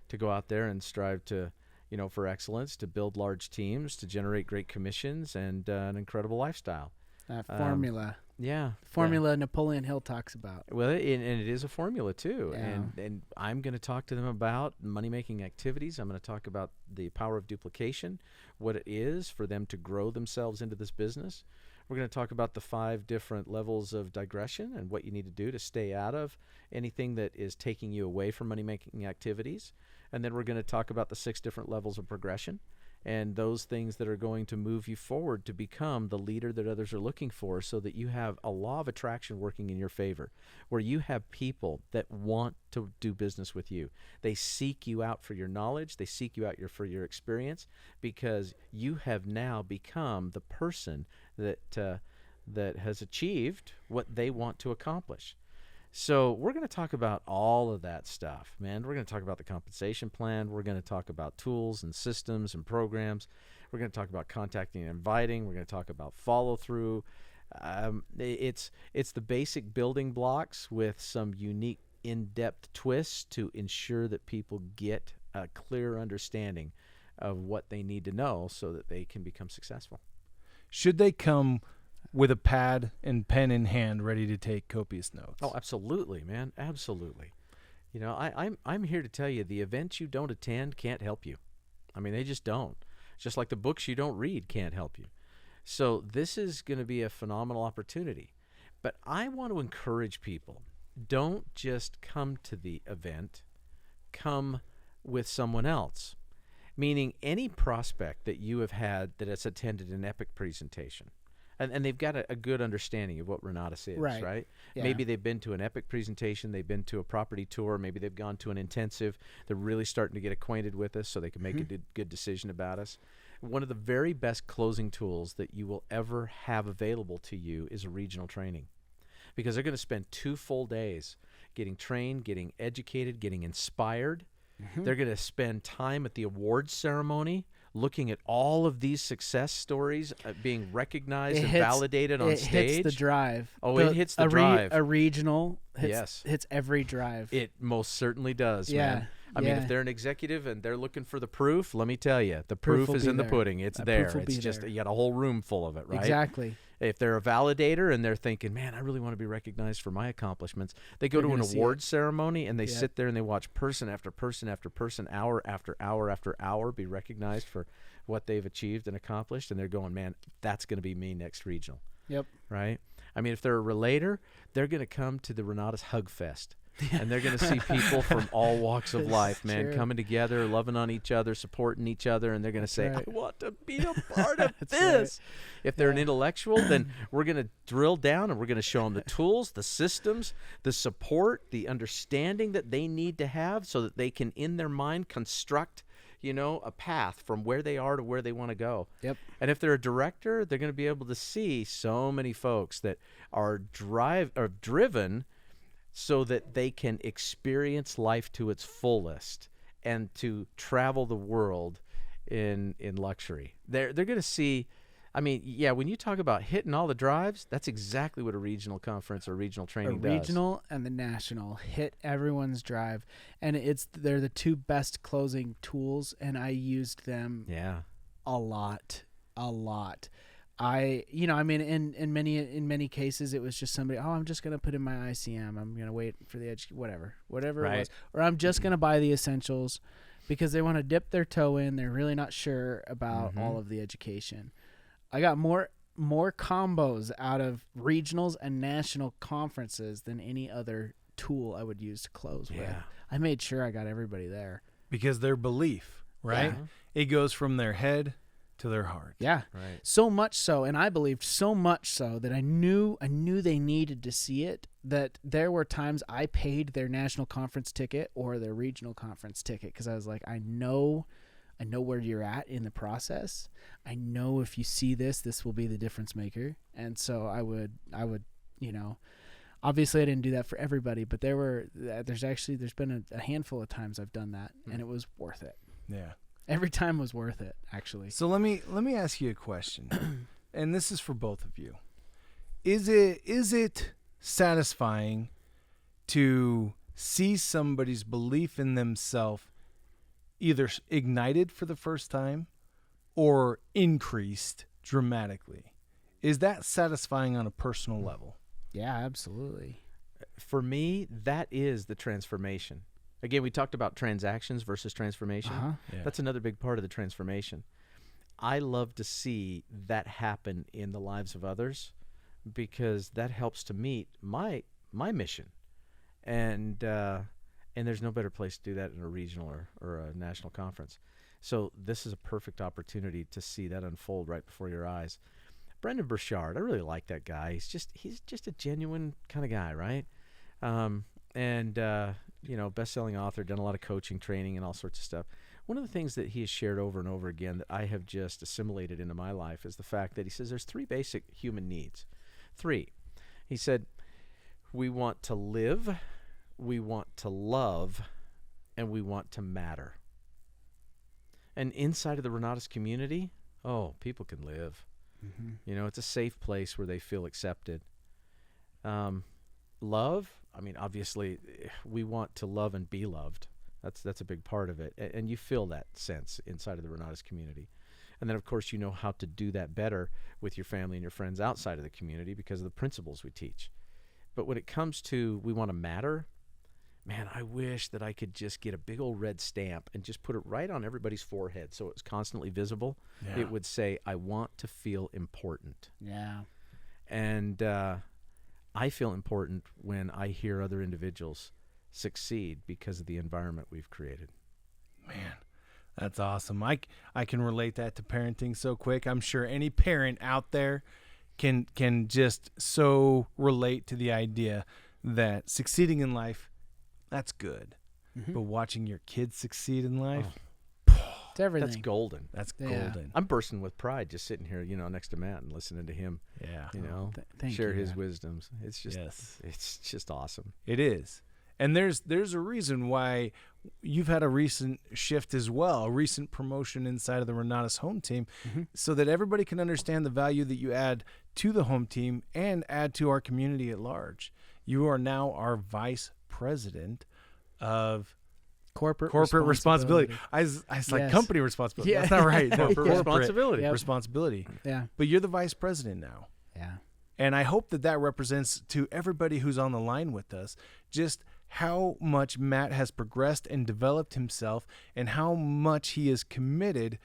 S3: to go out there and strive to, you know, for excellence, to build large teams, to generate great commissions, and an incredible lifestyle.
S2: That formula.
S3: Yeah.
S2: Napoleon Hill talks about.
S3: Well, and it is a formula too.
S2: Yeah.
S3: And I'm going to talk to them about money-making activities. I'm going to talk about the power of duplication, what it is for them to grow themselves into this business. We're going to talk about the 5 different levels of digression and what you need to do to stay out of anything that is taking you away from money-making activities. And then we're going to talk about the 6 different levels of progression, and those things that are going to move you forward to become the leader that others are looking for, so that you have a law of attraction working in your favor, where you have people that want to do business with you. They seek you out for your knowledge. They seek you out for your experience, because you have now become the person that has achieved what they want to accomplish. So we're going to talk about all of that stuff, man. We're going to talk about the compensation plan. We're going to talk about tools and systems and programs. We're going to talk about contacting and inviting. We're going to talk about follow-through. It's the basic building blocks with some unique in-depth twists to ensure that people get a clear understanding of what they need to know so that they can become successful.
S1: Should they come with a pad and pen in hand, ready to take copious notes?
S3: Oh, absolutely, man. Absolutely. You know, I'm here to tell you, the events you don't attend can't help you. I mean, they just don't. Just like the books you don't read can't help you. So this is going to be a phenomenal opportunity. But I want to encourage people, don't just come to the event, come with someone else. Meaning any prospect that you have had that has attended an epic presentation, and they've got a good understanding of what Renatus is, right?
S2: Yeah.
S3: Maybe they've been to an epic presentation, they've been to a property tour, maybe they've gone to an intensive. They're really starting to get acquainted with us so they can make a good decision about us. One of the very best closing tools that you will ever have available to you is a regional training, because they're going to spend 2 full days getting trained, getting educated, getting inspired. They're going to spend time at the awards ceremony looking at all of these success stories being recognized and validated on stage.
S2: It hits the drive.
S3: Oh, it hits the drive.
S2: A regional hits every drive.
S3: It most certainly does, man. I mean, if they're an executive and they're looking for the proof, let me tell you, the proof is in the pudding. It's there. It's just, you got a whole room full of it, right?
S2: Exactly.
S3: If they're a validator and they're thinking, man, I really want to be recognized for my accomplishments, they go to an awards ceremony and they sit there and they watch person after person after person, hour after hour after hour be recognized for what they've achieved and accomplished. And they're going, man, that's going to be me next regional.
S2: Yep.
S3: Right? I mean, if they're a relator, they're going to come to the Renatus Hug Fest. And they're going to see people from all walks of life, man, coming together, loving on each other, supporting each other, and they're going to say, I want to be a part of this. If they're an intellectual, then we're going to drill down and we're going to show them the tools, the systems, the support, the understanding that they need to have so that they can, in their mind, construct, a path from where they are to where they want to go.
S2: Yep.
S3: And if they're a director, they're going to be able to see so many folks that are driven so that they can experience life to its fullest and to travel the world in luxury. They're going to see, I mean, when you talk about hitting all the drives, that's exactly what a regional conference or regional training does.
S2: The regional and the national hit everyone's drive, and they're the 2 best closing tools, and I used them a lot. In many cases, it was just somebody, I'm just going to put in my ICM. I'm going to wait for the edge, whatever it was. Or I'm just going to buy the essentials because they want to dip their toe in. They're really not sure about all of the education. I got more combos out of regionals and national conferences than any other tool I would use to close with. I made sure I got everybody there.
S1: Because their belief, right? Yeah. It goes from their head to their heart.
S2: Yeah.
S3: Right.
S2: So much so, and I believed so much so that I knew they needed to see it, that there were times I paid their national conference ticket or their regional conference ticket because I was like, I know where you're at in the process. I know if you see this will be the difference maker. And so I would, obviously I didn't do that for everybody, but there's been a handful of times I've done that and it was worth it.
S1: Yeah.
S2: Every time was worth it, actually.
S1: So let me ask you a question, and this is for both of you. Is it satisfying to see somebody's belief in themselves either ignited for the first time or increased dramatically? Is that satisfying on a personal level?
S2: Yeah, absolutely.
S3: For me, that is the transformation. Again, we talked about transactions versus transformation.
S1: Yeah.
S3: That's another big part of the transformation. I love to see that happen in the lives of others because that helps to meet my mission. And there's no better place to do that in a regional or a national conference. So this is a perfect opportunity to see that unfold right before your eyes. Brendan Burchard, I really like that guy. He's just a genuine kind of guy, right? Best-selling author, done a lot of coaching, training, and all sorts of stuff. One of the things that he has shared over and over again that I have just assimilated into my life is the fact that he says there's 3 basic human needs. 3. He said, we want to live, we want to love, and we want to matter. And inside of the Renatus community, people can live. Mm-hmm. It's a safe place where they feel accepted. Love, obviously, we want to love and be loved. That's a big part of it. And you feel that sense inside of the Renatus community. And then, of course, you know how to do that better with your family and your friends outside of the community because of the principles we teach. But when it comes to we want to matter, man, I wish that I could just get a big old red stamp and just put it right on everybody's forehead so it was constantly visible. Yeah. It would say, I want to feel important.
S2: Yeah.
S3: And I feel important when I hear other individuals succeed because of the environment we've created.
S1: Man, that's awesome. I can relate that to parenting so quick. I'm sure any parent out there can just so relate to the idea that succeeding in life, that's good.
S2: Mm-hmm.
S1: But watching your kids succeed in life,
S2: It's everything.
S3: That's golden.
S1: that's
S2: Yeah.
S1: golden.
S3: I'm bursting with pride just sitting here, next to Matt and listening to him,
S1: Yeah.
S2: Thank
S3: share
S2: you,
S3: his
S2: Dad.
S3: wisdoms. It's just,
S1: Yes.
S3: it's just awesome.
S1: It is. And there's a reason why you've had a recent shift as well, a recent promotion inside of the Renatus home team, so that everybody can understand the value that you add to the home team and add to our community at large. You are now our vice president of
S2: Corporate
S1: responsibility. I was like
S2: Yes.
S1: company responsibility.
S2: Yeah.
S1: That's not right. No,
S3: Corporate responsibility.
S2: Yep.
S1: responsibility.
S2: Yeah.
S1: But you're the vice president now.
S2: Yeah.
S1: And I hope that represents to everybody who's on the line with us just how much Matt has progressed and developed himself and how much he is committed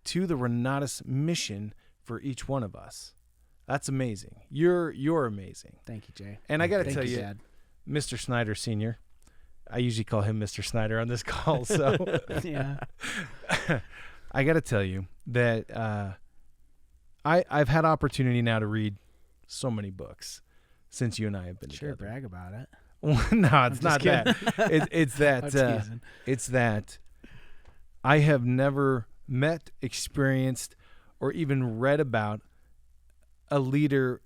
S1: to the Renatus mission for each one of us. That's amazing. You're amazing.
S2: Thank you, Jay.
S1: And I got to
S2: Thank
S1: tell you,
S2: Dad.
S1: Mr. Snyder Sr., I usually call him Mr. Snyder on this call, so
S2: Yeah.
S1: I got to tell you that I've had opportunity now to read so many books since you and I have been
S2: Sure,
S1: together.
S2: brag about it.
S1: No, it's not
S2: just kidding.
S1: that. It's that.
S2: I'm teasing.
S1: It's that I have never met, experienced, or even read about a leader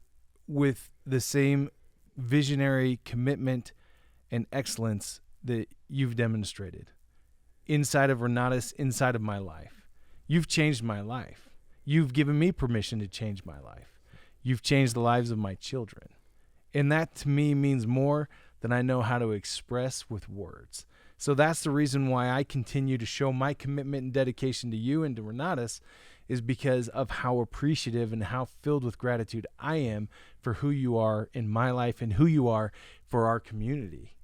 S1: with the same visionary commitment and excellence that you've demonstrated inside of Renatus, inside of my life. You've changed my life. You've given me permission to change my life. You've changed the lives of my children. And that to me means more than I know how to express with words. So that's the reason why I continue to show my commitment and dedication to you and to Renatus, is because of how appreciative and how filled with gratitude I am for who you are in my life and who you are for our community.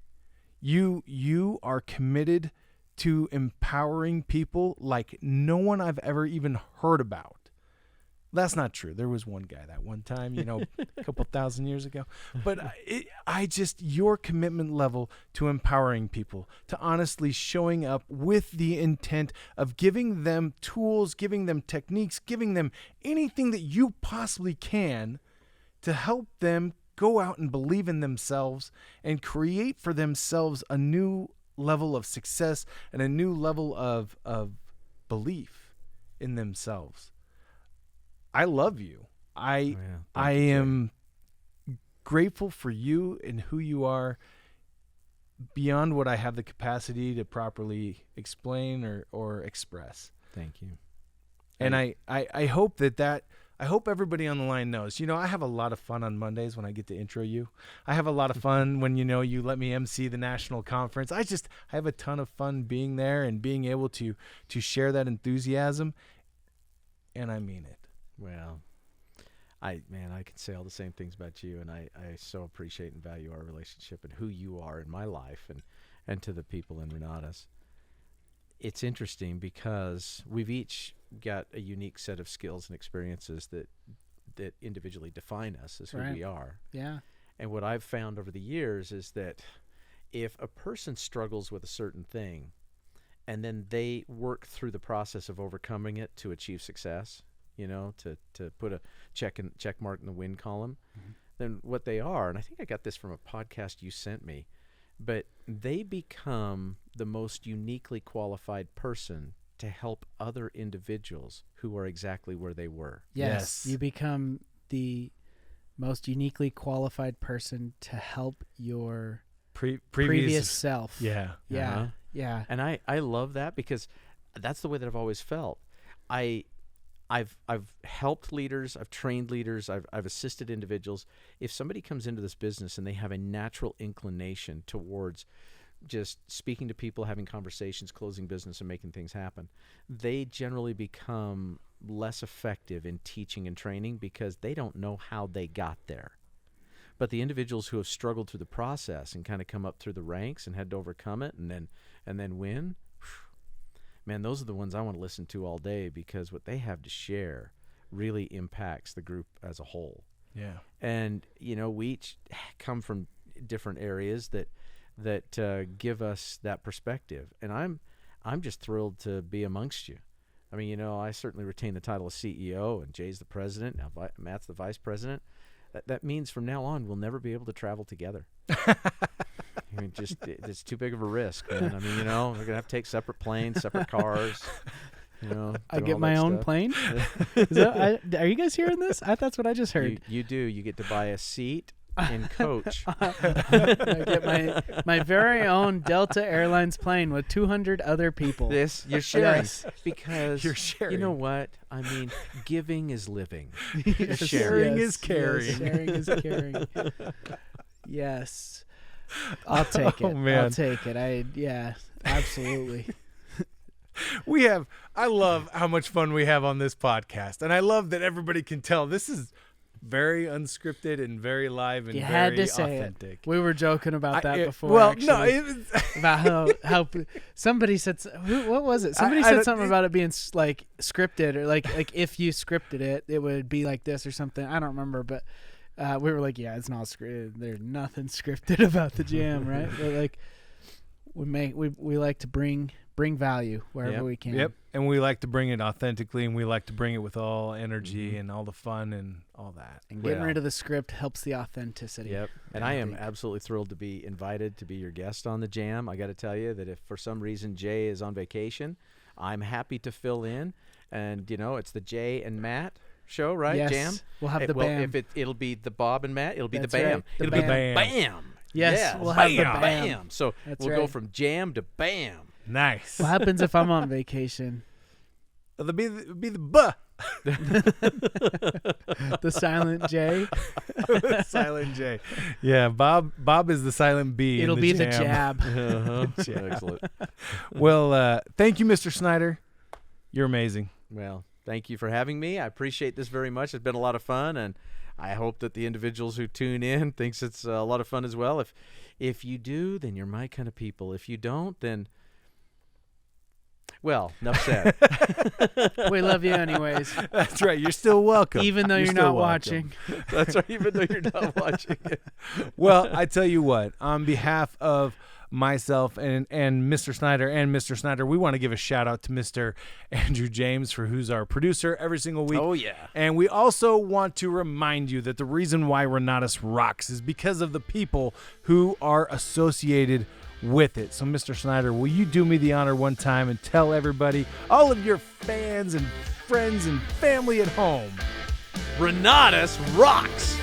S1: You are committed to empowering people like no one I've ever even heard about. That's not true. There was one guy that one time, a couple thousand years ago. But your commitment level to empowering people, to honestly showing up with the intent of giving them tools, giving them techniques, giving them anything that you possibly can to help them go out and believe in themselves and create for themselves a new level of success and a new level of belief in themselves. I love you. I am grateful for you and who you are beyond what I have the capacity to properly explain or express.
S3: Thank you.
S1: And I hope I hope everybody on the line knows, I have a lot of fun on Mondays when I get to intro you. I have a lot of fun when, you let me MC the national conference. I have a ton of fun being there and being able to share that enthusiasm. And I mean it.
S3: Well, I can say all the same things about you, and I so appreciate and value our relationship and who you are in my life and to the people in Renatus. It's interesting because we've each got a unique set of skills and experiences that individually define us as who we are.
S2: Yeah.
S3: And what I've found over the years is that if a person struggles with a certain thing and then they work through the process of overcoming it to achieve success, to put a check mark in the win column, then what they are, and I think I got this from a podcast you sent me, but they become the most uniquely qualified person to help other individuals who are exactly where they were.
S2: Yes. You become the most uniquely qualified person to help your previous self.
S1: Yeah.
S2: Yeah.
S3: Uh-huh.
S2: Yeah.
S3: And I love that because that's the way that I've always felt. I've helped leaders, I've trained leaders, I've assisted individuals. If somebody comes into this business and they have a natural inclination towards just speaking to people, having conversations, closing business, and making things happen, they generally become less effective in teaching and training because they don't know how they got there. But the individuals who have struggled through the process and kind of come up through the ranks and had to overcome it and then win, man, those are the ones I want to listen to all day because what they have to share really impacts the group as a whole.
S1: Yeah.
S3: And we each come from different areas that give us that perspective. And I'm just thrilled to be amongst you. I mean, I certainly retain the title of CEO, and Jay's the president. Now Matt's the vice president. That means from now on we'll never be able to travel together. I mean, it's too big of a risk, man. I mean, we're gonna have to take separate planes, separate cars.
S2: I get my own
S3: stuff.
S2: plane. Are you guys hearing this? That's what I just heard.
S3: You do. You get to buy a seat in coach.
S2: I get my very own Delta Airlines plane with 200 other people.
S3: You're sharing
S2: Yes.
S3: because
S1: You're sharing.
S3: You know what? I mean, giving is living.
S1: Sharing is caring.
S2: Yes, sharing is caring. Yes. I'll take it.
S1: Oh, man.
S2: I'll take it. Yeah, absolutely.
S1: I love how much fun we have on this podcast. And I love that everybody can tell this is very unscripted and very live and
S2: You
S1: very
S2: had to say
S1: authentic.
S2: it. We were joking about that before.
S1: Well,
S2: actually,
S1: no, it was,
S2: about how somebody said what was it? Somebody said something about it being like scripted, or like if you scripted it, it would be like this or something. I don't remember, but we were like, yeah, it's not scripted. There's nothing scripted about the J.A.M, right? But like we like to bring value wherever we can.
S1: Yep. And we like to bring it authentically, and we like to bring it with all energy and all the fun and all that.
S2: And getting rid of the script helps the authenticity.
S3: Yep. And I am absolutely thrilled to be invited to be your guest on the J.A.M. I got to tell you that if for some reason Jay is on vacation, I'm happy to fill in. And, it's the Jay and Matt show, right?
S2: Yes.
S3: J.A.M.
S2: We'll have the BAM.
S3: If it'll be the Bob and Matt, it'll be
S2: That's
S3: the BAM.
S2: right. The
S3: It'll be the
S1: BAM.
S3: BAM.
S2: Yes, we'll have the BAM.
S3: BAM. So
S2: That's
S3: we'll go
S2: right.
S3: from J.A.M to BAM.
S1: Nice.
S2: What happens if I'm on vacation?
S1: It'll be the buh.
S2: The silent J.
S1: Silent J. Yeah, Bob is the silent B.
S2: It'll
S1: in
S2: be
S1: the
S2: the
S1: J.A.M.
S2: jab.
S3: Excellent.
S1: Well, thank you, Mr. Snyder. You're amazing.
S3: Well, thank you for having me. I appreciate this very much. It's been a lot of fun, and I hope that the individuals who tune in thinks it's a lot of fun as well. If you do, then you're my kind of people. If you don't, then, well, enough said.
S2: We love you anyways,
S1: That's right. You're still welcome.
S2: even though you're
S1: still
S2: not
S1: welcome.
S2: watching.
S3: That's right, even though you're not watching it.
S1: Well, I tell you what, on behalf of myself and Mr. Snyder, we want to give a shout out to Mr. Andrew James, who's our producer every single week.
S3: Oh, yeah.
S1: And we also want to remind you that the reason why Renatus rocks is because of the people who are associated with it. So, Mr. Snyder, will you do me the honor one time and tell everybody, all of your fans and friends and family at home,
S3: Renatus rocks.